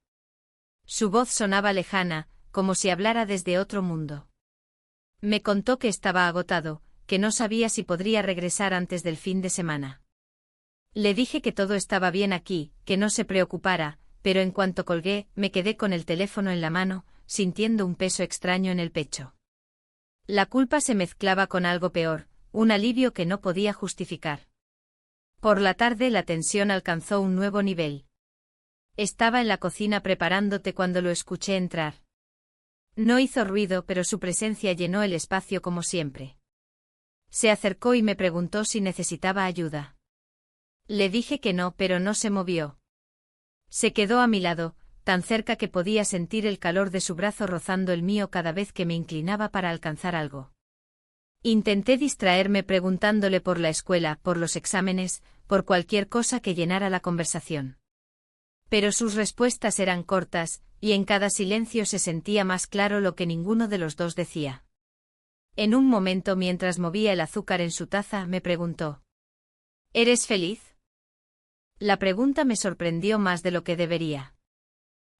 Speaker 1: Su voz sonaba lejana, como si hablara desde otro mundo. Me contó que estaba agotado, que no sabía si podría regresar antes del fin de semana. Le dije que todo estaba bien aquí, que no se preocupara, pero en cuanto colgué, me quedé con el teléfono en la mano, sintiendo un peso extraño en el pecho. La culpa se mezclaba con algo peor, un alivio que no podía justificar. Por la tarde la tensión alcanzó un nuevo nivel. Estaba en la cocina preparándote cuando lo escuché entrar. No hizo ruido, pero su presencia llenó el espacio como siempre. Se acercó y me preguntó si necesitaba ayuda. Le dije que no, pero no se movió. Se quedó a mi lado, tan cerca que podía sentir el calor de su brazo rozando el mío cada vez que me inclinaba para alcanzar algo. Intenté distraerme preguntándole por la escuela, por los exámenes, por cualquier cosa que llenara la conversación. Pero sus respuestas eran cortas, y en cada silencio se sentía más claro lo que ninguno de los dos decía. En un momento, mientras movía el azúcar en su taza, me preguntó: ¿Eres feliz? La pregunta me sorprendió más de lo que debería.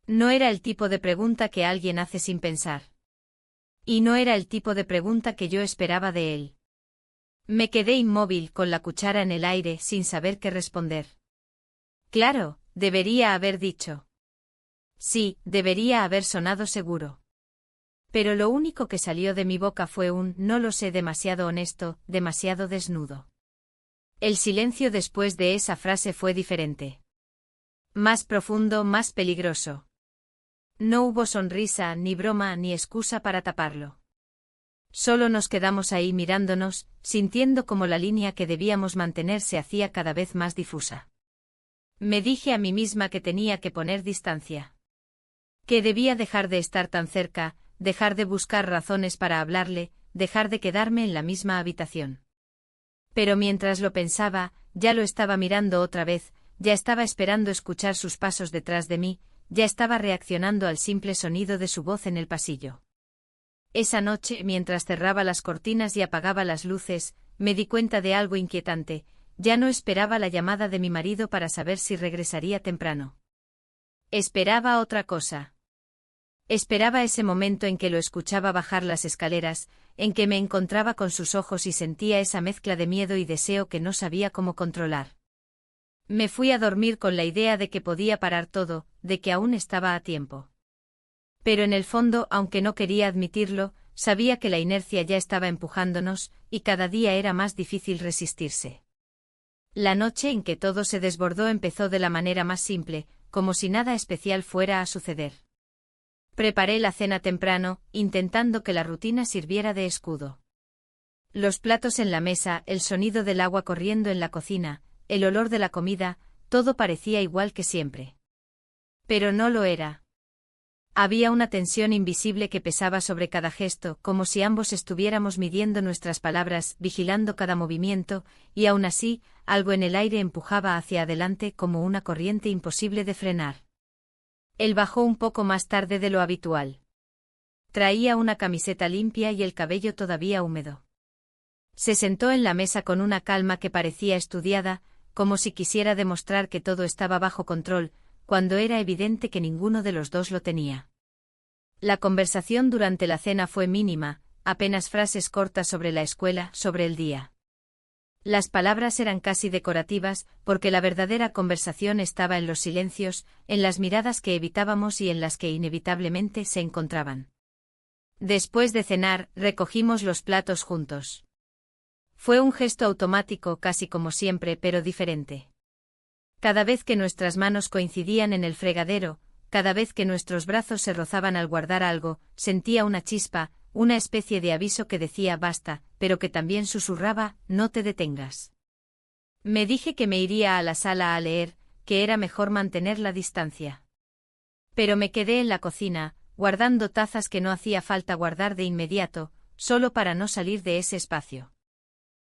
Speaker 1: No era el tipo de pregunta que alguien hace sin pensar. Y no era el tipo de pregunta que yo esperaba de él. Me quedé inmóvil con la cuchara en el aire sin saber qué responder. Claro, debería haber dicho. Sí, debería haber sonado seguro. Pero lo único que salió de mi boca fue un no lo sé, demasiado honesto, demasiado desnudo. El silencio después de esa frase fue diferente. Más profundo, más peligroso. No hubo sonrisa, ni broma, ni excusa para taparlo. Solo nos quedamos ahí mirándonos, sintiendo como la línea que debíamos mantener se hacía cada vez más difusa. Me dije a mí misma que tenía que poner distancia. Que debía dejar de estar tan cerca, dejar de buscar razones para hablarle, dejar de quedarme en la misma habitación. Pero mientras lo pensaba, ya lo estaba mirando otra vez, ya estaba esperando escuchar sus pasos detrás de mí, ya estaba reaccionando al simple sonido de su voz en el pasillo. Esa noche, mientras cerraba las cortinas y apagaba las luces, me di cuenta de algo inquietante: ya no esperaba la llamada de mi marido para saber si regresaría temprano. Esperaba otra cosa. Esperaba ese momento en que lo escuchaba bajar las escaleras, en que me encontraba con sus ojos y sentía esa mezcla de miedo y deseo que no sabía cómo controlar. Me fui a dormir con la idea de que podía parar todo, de que aún estaba a tiempo. Pero en el fondo, aunque no quería admitirlo, sabía que la inercia ya estaba empujándonos, y cada día era más difícil resistirse. La noche en que todo se desbordó empezó de la manera más simple, como si nada especial fuera a suceder. Preparé la cena temprano, intentando que la rutina sirviera de escudo. Los platos en la mesa, el sonido del agua corriendo en la cocina, el olor de la comida, todo parecía igual que siempre. Pero no lo era. Había una tensión invisible que pesaba sobre cada gesto, como si ambos estuviéramos midiendo nuestras palabras, vigilando cada movimiento, y aún así, algo en el aire empujaba hacia adelante como una corriente imposible de frenar. Él bajó un poco más tarde de lo habitual. Traía una camiseta limpia y el cabello todavía húmedo. Se sentó en la mesa con una calma que parecía estudiada, como si quisiera demostrar que todo estaba bajo control, cuando era evidente que ninguno de los dos lo tenía. La conversación durante la cena fue mínima, apenas frases cortas sobre la escuela, sobre el día. Las palabras eran casi decorativas, porque la verdadera conversación estaba en los silencios, en las miradas que evitábamos y en las que inevitablemente se encontraban. Después de cenar, recogimos los platos juntos. Fue un gesto automático, casi como siempre, pero diferente. Cada vez que nuestras manos coincidían en el fregadero, cada vez que nuestros brazos se rozaban al guardar algo, sentía una chispa, una especie de aviso que decía basta, pero que también susurraba, no te detengas. Me dije que me iría a la sala a leer, que era mejor mantener la distancia. Pero me quedé en la cocina, guardando tazas que no hacía falta guardar de inmediato, solo para no salir de ese espacio.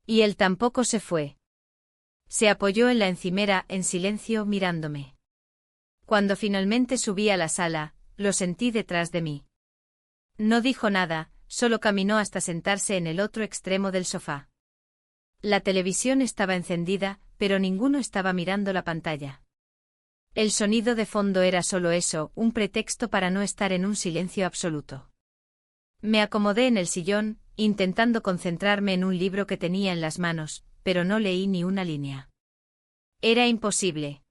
Speaker 1: Y él tampoco se fue. Se apoyó en la encimera, en silencio, mirándome. Cuando finalmente subí a la sala, lo sentí detrás de mí. No dijo nada, solo caminó hasta sentarse en el otro extremo del sofá. La televisión estaba encendida, pero ninguno estaba mirando la pantalla. El sonido de fondo era solo eso, un pretexto para no estar en un silencio absoluto. Me acomodé en el sillón, intentando concentrarme en un libro que tenía en las manos, pero no leí ni una línea. Era imposible.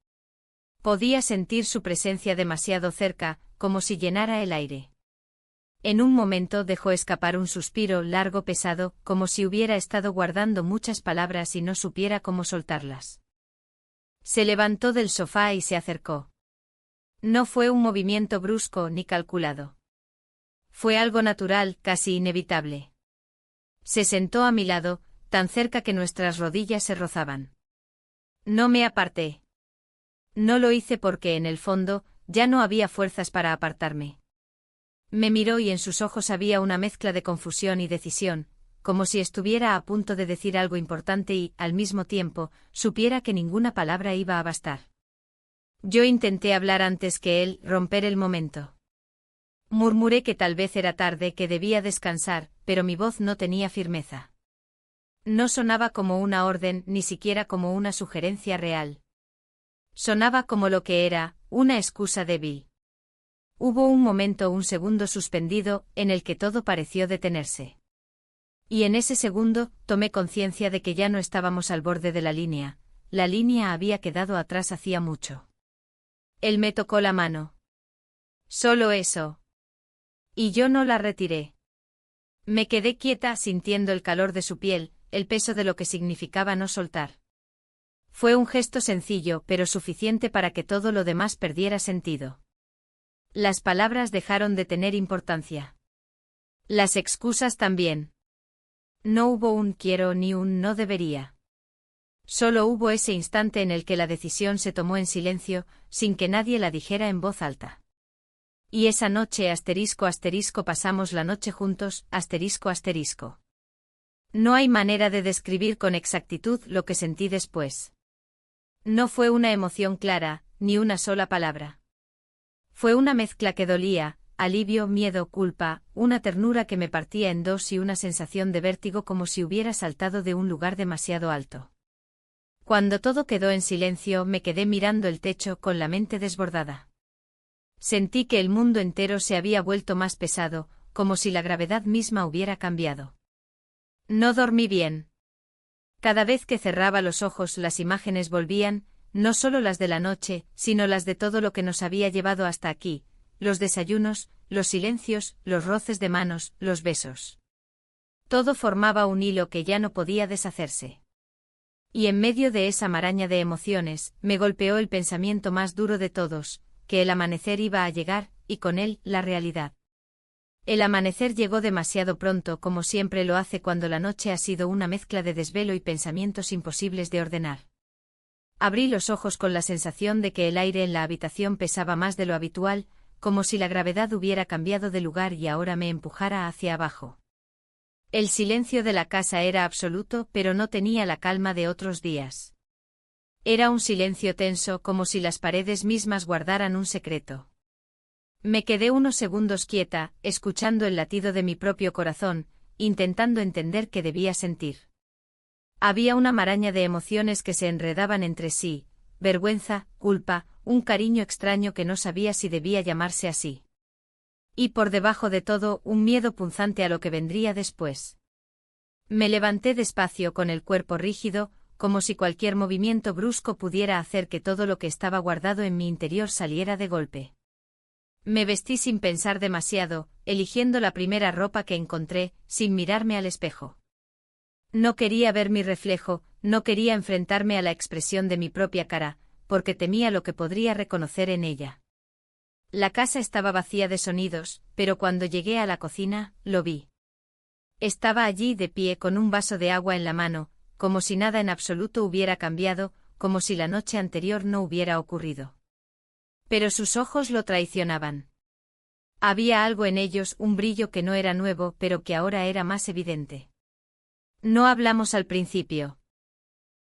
Speaker 1: Podía sentir su presencia demasiado cerca, como si llenara el aire. En un momento dejó escapar un suspiro largo pesado, como si hubiera estado guardando muchas palabras y no supiera cómo soltarlas. Se levantó del sofá y se acercó. No fue un movimiento brusco ni calculado. Fue algo natural, casi inevitable. Se sentó a mi lado, tan cerca que nuestras rodillas se rozaban. No me aparté. No lo hice porque, en el fondo, ya no había fuerzas para apartarme. Me miró y en sus ojos había una mezcla de confusión y decisión, como si estuviera a punto de decir algo importante y, al mismo tiempo, supiera que ninguna palabra iba a bastar. Yo intenté hablar antes que él, romper el momento. Murmuré que tal vez era tarde, que debía descansar, pero mi voz no tenía firmeza. No sonaba como una orden, ni siquiera como una sugerencia real. Sonaba como lo que era, una excusa débil. Hubo un momento, un segundo suspendido, en el que todo pareció detenerse. Y en ese segundo, tomé conciencia de que ya no estábamos al borde de la línea había quedado atrás hacía mucho. Él me tocó la mano. Solo eso. Y yo no la retiré. Me quedé quieta sintiendo el calor de su piel, el peso de lo que significaba no soltar. Fue un gesto sencillo, pero suficiente para que todo lo demás perdiera sentido. Las palabras dejaron de tener importancia. Las excusas también. No hubo un quiero ni un no debería. Solo hubo ese instante en el que la decisión se tomó en silencio, sin que nadie la dijera en voz alta. Y esa noche pasamos la noche juntos, ***. No hay manera de describir con exactitud lo que sentí después. No fue una emoción clara, ni una sola palabra. Fue una mezcla que dolía, alivio, miedo, culpa, una ternura que me partía en dos y una sensación de vértigo como si hubiera saltado de un lugar demasiado alto. Cuando todo quedó en silencio me quedé mirando el techo con la mente desbordada. Sentí que el mundo entero se había vuelto más pesado, como si la gravedad misma hubiera cambiado. No dormí bien. Cada vez que cerraba los ojos las imágenes volvían, no solo las de la noche, sino las de todo lo que nos había llevado hasta aquí, los desayunos, los silencios, los roces de manos, los besos. Todo formaba un hilo que ya no podía deshacerse. Y en medio de esa maraña de emociones, me golpeó el pensamiento más duro de todos, que el amanecer iba a llegar, y con él, la realidad. El amanecer llegó demasiado pronto, como siempre lo hace cuando la noche ha sido una mezcla de desvelo y pensamientos imposibles de ordenar. Abrí los ojos con la sensación de que el aire en la habitación pesaba más de lo habitual, como si la gravedad hubiera cambiado de lugar y ahora me empujara hacia abajo. El silencio de la casa era absoluto, pero no tenía la calma de otros días. Era un silencio tenso, como si las paredes mismas guardaran un secreto. Me quedé unos segundos quieta, escuchando el latido de mi propio corazón, intentando entender qué debía sentir. Había una maraña de emociones que se enredaban entre sí, vergüenza, culpa, un cariño extraño que no sabía si debía llamarse así. Y por debajo de todo, un miedo punzante a lo que vendría después. Me levanté despacio con el cuerpo rígido, como si cualquier movimiento brusco pudiera hacer que todo lo que estaba guardado en mi interior saliera de golpe. Me vestí sin pensar demasiado, eligiendo la primera ropa que encontré, sin mirarme al espejo. No quería ver mi reflejo, no quería enfrentarme a la expresión de mi propia cara, porque temía lo que podría reconocer en ella. La casa estaba vacía de sonidos, pero cuando llegué a la cocina, lo vi. Estaba allí de pie con un vaso de agua en la mano, como si nada en absoluto hubiera cambiado, como si la noche anterior no hubiera ocurrido. Pero sus ojos lo traicionaban. Había algo en ellos, un brillo que no era nuevo, pero que ahora era más evidente. No hablamos al principio.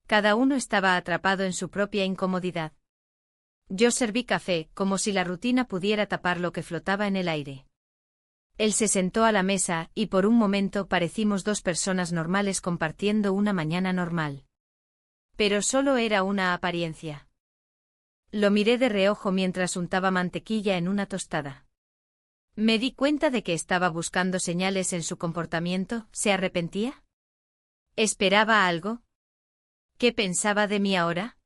Speaker 1: Cada uno estaba atrapado en su propia incomodidad. Yo serví café, como si la rutina pudiera tapar lo que flotaba en el aire. Él se sentó a la mesa, y por un momento parecimos dos personas normales compartiendo una mañana normal. Pero solo era una apariencia. Lo miré de reojo mientras untaba mantequilla en una tostada. Me di cuenta de que estaba buscando señales en su comportamiento. ¿Se arrepentía? ¿Esperaba algo? ¿Qué pensaba de mí ahora?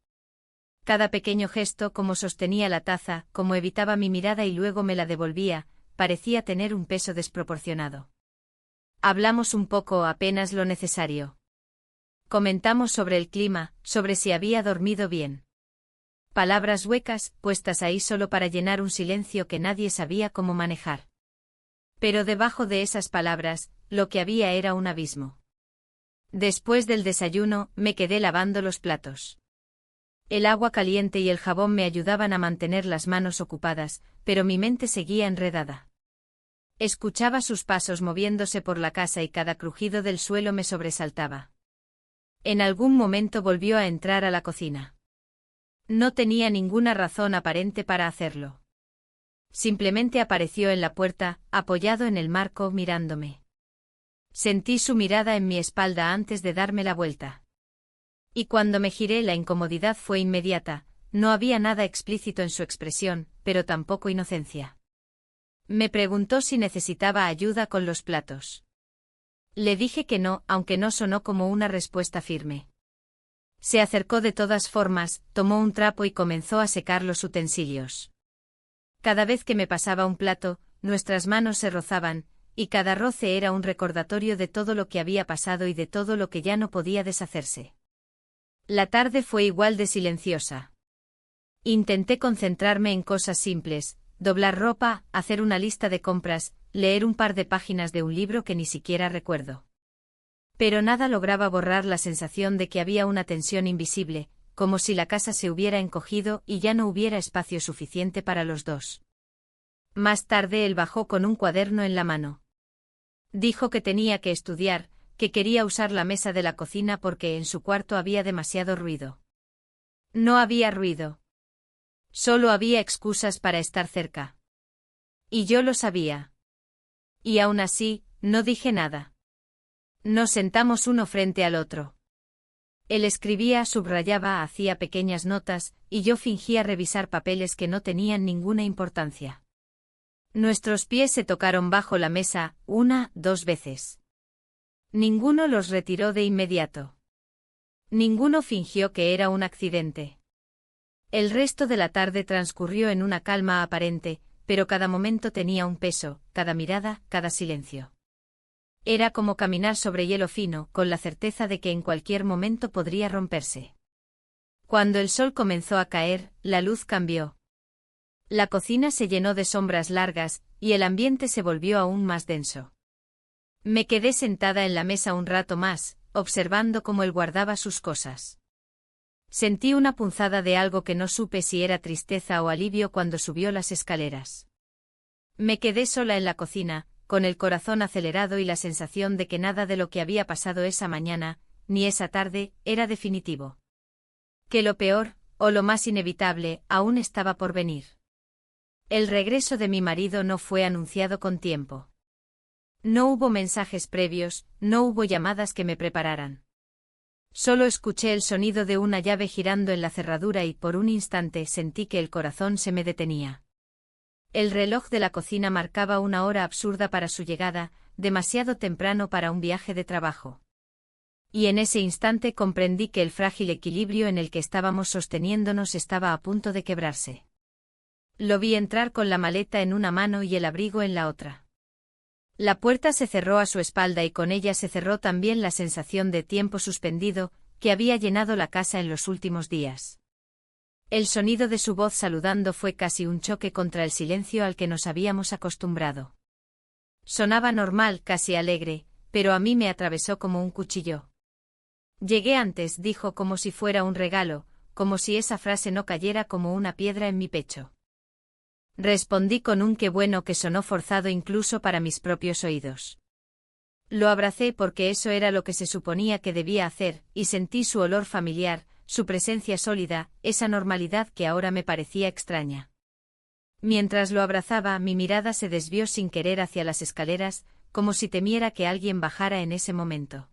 Speaker 1: Cada pequeño gesto, como sostenía la taza, como evitaba mi mirada y luego me la devolvía, parecía tener un peso desproporcionado. Hablamos un poco, apenas lo necesario. Comentamos sobre el clima, sobre si había dormido bien. Palabras huecas, puestas ahí solo para llenar un silencio que nadie sabía cómo manejar. Pero debajo de esas palabras, lo que había era un abismo. Después del desayuno, me quedé lavando los platos. El agua caliente y el jabón me ayudaban a mantener las manos ocupadas, pero mi mente seguía enredada. Escuchaba sus pasos moviéndose por la casa y cada crujido del suelo me sobresaltaba. En algún momento volvió a entrar a la cocina. No tenía ninguna razón aparente para hacerlo. Simplemente apareció en la puerta, apoyado en el marco, mirándome. Sentí su mirada en mi espalda antes de darme la vuelta. Y cuando me giré, la incomodidad fue inmediata. No había nada explícito en su expresión, pero tampoco inocencia. Me preguntó si necesitaba ayuda con los platos. Le dije que no, aunque no sonó como una respuesta firme. Se acercó de todas formas, tomó un trapo y comenzó a secar los utensilios. Cada vez que me pasaba un plato, nuestras manos se rozaban, y cada roce era un recordatorio de todo lo que había pasado y de todo lo que ya no podía deshacerse. La tarde fue igual de silenciosa. Intenté concentrarme en cosas simples, doblar ropa, hacer una lista de compras, leer un par de páginas de un libro que ni siquiera recuerdo. Pero nada lograba borrar la sensación de que había una tensión invisible, como si la casa se hubiera encogido y ya no hubiera espacio suficiente para los dos. Más tarde él bajó con un cuaderno en la mano. Dijo que tenía que estudiar, que quería usar la mesa de la cocina porque en su cuarto había demasiado ruido. No había ruido. Solo había excusas para estar cerca. Y yo lo sabía. Y aún así, no dije nada. Nos sentamos uno frente al otro. Él escribía, subrayaba, hacía pequeñas notas, y yo fingía revisar papeles que no tenían ninguna importancia. Nuestros pies se tocaron bajo la mesa, 1, 2 veces. Ninguno los retiró de inmediato. Ninguno fingió que era un accidente. El resto de la tarde transcurrió en una calma aparente, pero cada momento tenía un peso, cada mirada, cada silencio. Era como caminar sobre hielo fino, con la certeza de que en cualquier momento podría romperse. Cuando el sol comenzó a caer, la luz cambió. La cocina se llenó de sombras largas, y el ambiente se volvió aún más denso. Me quedé sentada en la mesa un rato más, observando cómo él guardaba sus cosas. Sentí una punzada de algo que no supe si era tristeza o alivio cuando subió las escaleras. Me quedé sola en la cocina, con el corazón acelerado y la sensación de que nada de lo que había pasado esa mañana, ni esa tarde, era definitivo. Que lo peor, o lo más inevitable, aún estaba por venir. El regreso de mi marido no fue anunciado con tiempo. No hubo mensajes previos, no hubo llamadas que me prepararan. Solo escuché el sonido de una llave girando en la cerradura y por un instante sentí que el corazón se me detenía. El reloj de la cocina marcaba una hora absurda para su llegada, demasiado temprano para un viaje de trabajo. Y en ese instante comprendí que el frágil equilibrio en el que estábamos sosteniéndonos estaba a punto de quebrarse. Lo vi entrar con la maleta en una mano y el abrigo en la otra. La puerta se cerró a su espalda y con ella se cerró también la sensación de tiempo suspendido, que había llenado la casa en los últimos días. El sonido de su voz saludando fue casi un choque contra el silencio al que nos habíamos acostumbrado. Sonaba normal, casi alegre, pero a mí me atravesó como un cuchillo. Llegué antes, dijo como si fuera un regalo, como si esa frase no cayera como una piedra en mi pecho. Respondí con un qué bueno que sonó forzado incluso para mis propios oídos. Lo abracé porque eso era lo que se suponía que debía hacer, y sentí su olor familiar, su presencia sólida, esa normalidad que ahora me parecía extraña. Mientras lo abrazaba, mi mirada se desvió sin querer hacia las escaleras, como si temiera que alguien bajara en ese momento.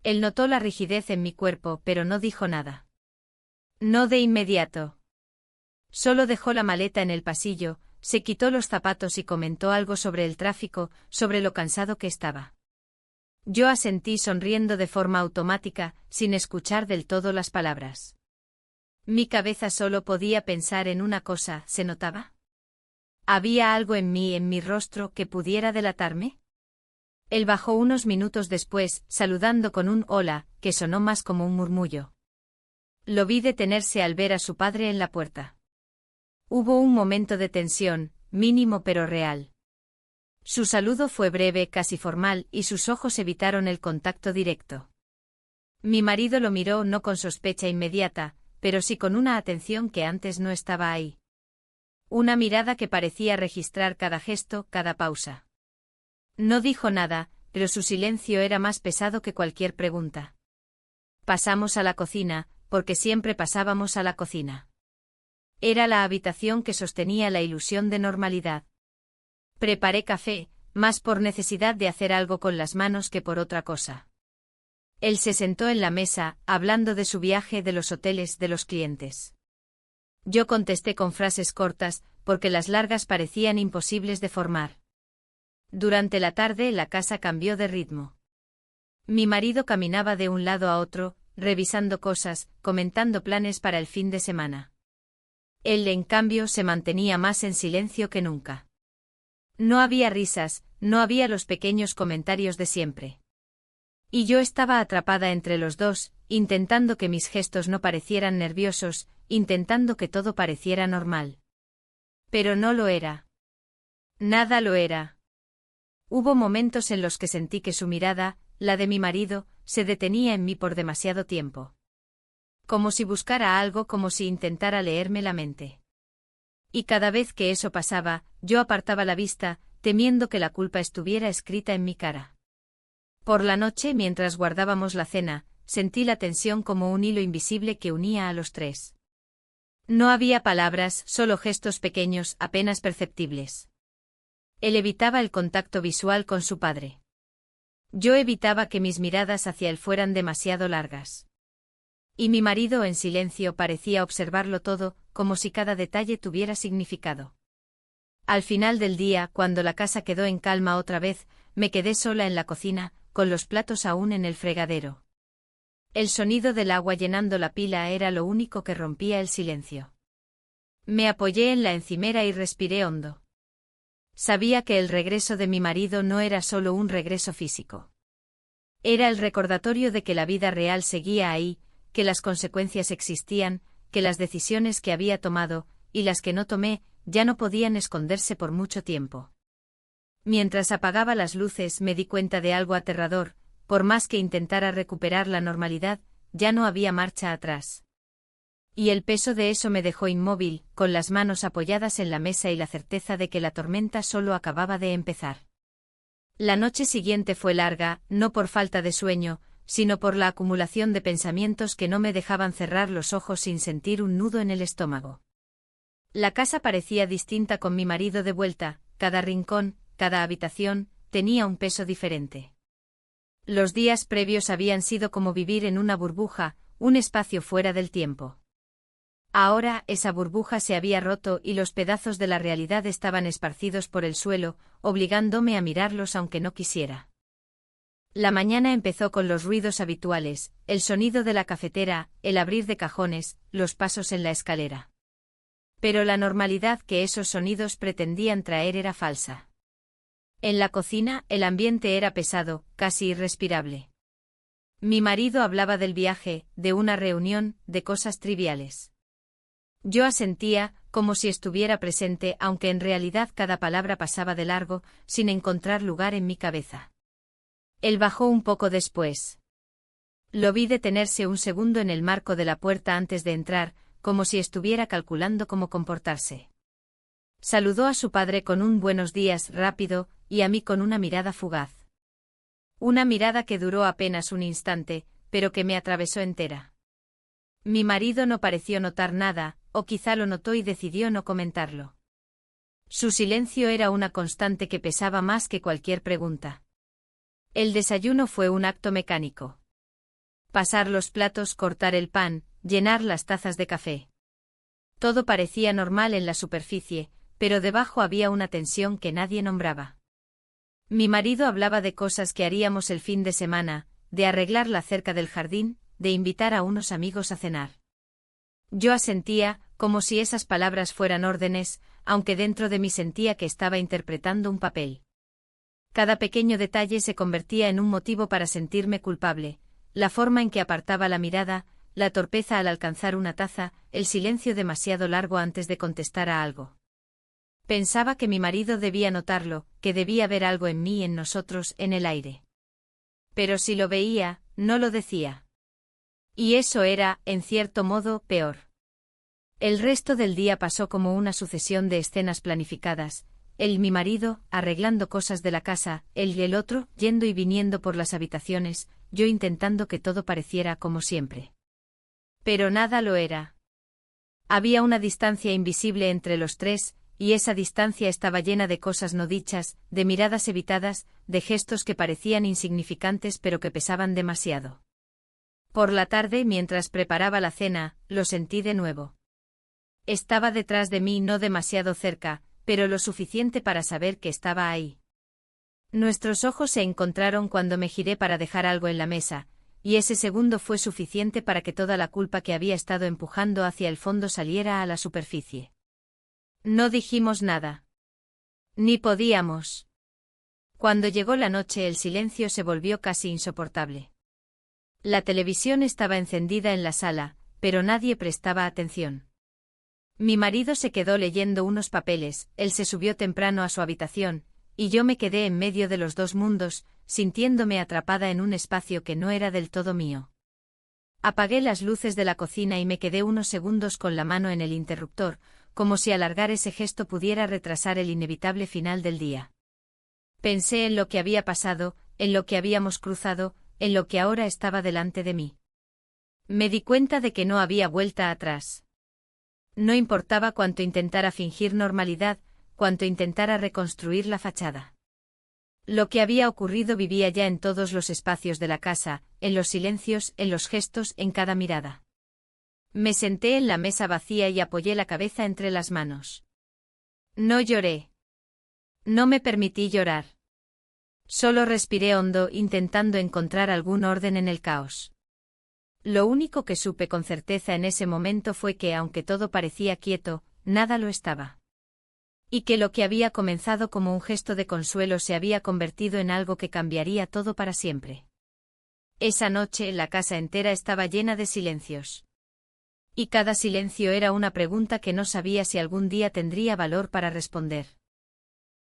Speaker 1: Él notó la rigidez en mi cuerpo, pero no dijo nada. No de inmediato. Solo dejó la maleta en el pasillo, se quitó los zapatos y comentó algo sobre el tráfico, sobre lo cansado que estaba. Yo asentí sonriendo de forma automática, sin escuchar del todo las palabras. Mi cabeza solo podía pensar en una cosa, ¿se notaba? ¿Había algo en mi rostro, que pudiera delatarme? Él bajó unos minutos después, saludando con un hola, que sonó más como un murmullo. Lo vi detenerse al ver a su padre en la puerta. Hubo un momento de tensión, mínimo pero real. Su saludo fue breve, casi formal, y sus ojos evitaron el contacto directo. Mi marido lo miró no con sospecha inmediata, pero sí con una atención que antes no estaba ahí. Una mirada que parecía registrar cada gesto, cada pausa. No dijo nada, pero su silencio era más pesado que cualquier pregunta. Pasamos a la cocina, porque siempre pasábamos a la cocina. Era la habitación que sostenía la ilusión de normalidad. Preparé café, más por necesidad de hacer algo con las manos que por otra cosa. Él se sentó en la mesa, hablando de su viaje, de los hoteles, de los clientes. Yo contesté con frases cortas, porque las largas parecían imposibles de formar. Durante la tarde la casa cambió de ritmo. Mi marido caminaba de un lado a otro, revisando cosas, comentando planes para el fin de semana. Él, en cambio, se mantenía más en silencio que nunca. No había risas, no había los pequeños comentarios de siempre. Y yo estaba atrapada entre los dos, intentando que mis gestos no parecieran nerviosos, intentando que todo pareciera normal. Pero no lo era. Nada lo era. Hubo momentos en los que sentí que su mirada, la de mi marido, se detenía en mí por demasiado tiempo. Como si buscara algo, como si intentara leerme la mente. Y cada vez que eso pasaba, yo apartaba la vista, temiendo que la culpa estuviera escrita en mi cara. Por la noche, mientras guardábamos la cena, sentí la tensión como un hilo invisible que unía a los tres. No había palabras, solo gestos pequeños, apenas perceptibles. Él evitaba el contacto visual con su padre. Yo evitaba que mis miradas hacia él fueran demasiado largas. Y mi marido, en silencio, parecía observarlo todo, como si cada detalle tuviera significado. Al final del día, cuando la casa quedó en calma otra vez, me quedé sola en la cocina, con los platos aún en el fregadero. El sonido del agua llenando la pila era lo único que rompía el silencio. Me apoyé en la encimera y respiré hondo. Sabía que el regreso de mi marido no era solo un regreso físico. Era el recordatorio de que la vida real seguía ahí, que las consecuencias existían, que las decisiones que había tomado, y las que no tomé, ya no podían esconderse por mucho tiempo. Mientras apagaba las luces me di cuenta de algo aterrador, por más que intentara recuperar la normalidad, ya no había marcha atrás. Y el peso de eso me dejó inmóvil, con las manos apoyadas en la mesa y la certeza de que la tormenta solo acababa de empezar. La noche siguiente fue larga, no por falta de sueño, sino por la acumulación de pensamientos que no me dejaban cerrar los ojos sin sentir un nudo en el estómago. La casa parecía distinta con mi marido de vuelta, cada rincón, cada habitación, tenía un peso diferente. Los días previos habían sido como vivir en una burbuja, un espacio fuera del tiempo. Ahora esa burbuja se había roto y los pedazos de la realidad estaban esparcidos por el suelo, obligándome a mirarlos aunque no quisiera. La mañana empezó con los ruidos habituales, el sonido de la cafetera, el abrir de cajones, los pasos en la escalera. Pero la normalidad que esos sonidos pretendían traer era falsa. En la cocina, el ambiente era pesado, casi irrespirable. Mi marido hablaba del viaje, de una reunión, de cosas triviales. Yo asentía, como si estuviera presente, aunque en realidad cada palabra pasaba de largo, sin encontrar lugar en mi cabeza. Él bajó un poco después. Lo vi detenerse un segundo en el marco de la puerta antes de entrar, como si estuviera calculando cómo comportarse. Saludó a su padre con un buenos días rápido, y a mí con una mirada fugaz. Una mirada que duró apenas un instante, pero que me atravesó entera. Mi marido no pareció notar nada, o quizá lo notó y decidió no comentarlo. Su silencio era una constante que pesaba más que cualquier pregunta. El desayuno fue un acto mecánico. Pasar los platos, cortar el pan, llenar las tazas de café. Todo parecía normal en la superficie, pero debajo había una tensión que nadie nombraba. Mi marido hablaba de cosas que haríamos el fin de semana, de arreglar la cerca del jardín, de invitar a unos amigos a cenar. Yo asentía, como si esas palabras fueran órdenes, aunque dentro de mí sentía que estaba interpretando un papel. Cada pequeño detalle se convertía en un motivo para sentirme culpable, la forma en que apartaba la mirada, la torpeza al alcanzar una taza, el silencio demasiado largo antes de contestar a algo. Pensaba que mi marido debía notarlo, que debía ver algo en mí y en nosotros, en el aire. Pero si lo veía, no lo decía. Y eso era, en cierto modo, peor. El resto del día pasó como una sucesión de escenas planificadas, él y mi marido, arreglando cosas de la casa, él y el otro, yendo y viniendo por las habitaciones, yo intentando que todo pareciera como siempre. Pero nada lo era. Había una distancia invisible entre los tres, y esa distancia estaba llena de cosas no dichas, de miradas evitadas, de gestos que parecían insignificantes pero que pesaban demasiado. Por la tarde, mientras preparaba la cena, lo sentí de nuevo. Estaba detrás de mí, no demasiado cerca, pero lo suficiente para saber que estaba ahí. Nuestros ojos se encontraron cuando me giré para dejar algo en la mesa, y ese segundo fue suficiente para que toda la culpa que había estado empujando hacia el fondo saliera a la superficie. No dijimos nada. Ni podíamos. Cuando llegó la noche, el silencio se volvió casi insoportable. La televisión estaba encendida en la sala, pero nadie prestaba atención. Mi marido se quedó leyendo unos papeles, él se subió temprano a su habitación, y yo me quedé en medio de los dos mundos, sintiéndome atrapada en un espacio que no era del todo mío. Apagué las luces de la cocina y me quedé unos segundos con la mano en el interruptor, como si alargar ese gesto pudiera retrasar el inevitable final del día. Pensé en lo que había pasado, en lo que habíamos cruzado, en lo que ahora estaba delante de mí. Me di cuenta de que no había vuelta atrás. No importaba cuánto intentara fingir normalidad, cuánto intentara reconstruir la fachada. Lo que había ocurrido vivía ya en todos los espacios de la casa, en los silencios, en los gestos, en cada mirada. Me senté en la mesa vacía y apoyé la cabeza entre las manos. No lloré. No me permití llorar. Solo respiré hondo, intentando encontrar algún orden en el caos. Lo único que supe con certeza en ese momento fue que, aunque todo parecía quieto, nada lo estaba. Y que lo que había comenzado como un gesto de consuelo se había convertido en algo que cambiaría todo para siempre. Esa noche la casa entera estaba llena de silencios. Y cada silencio era una pregunta que no sabía si algún día tendría valor para responder.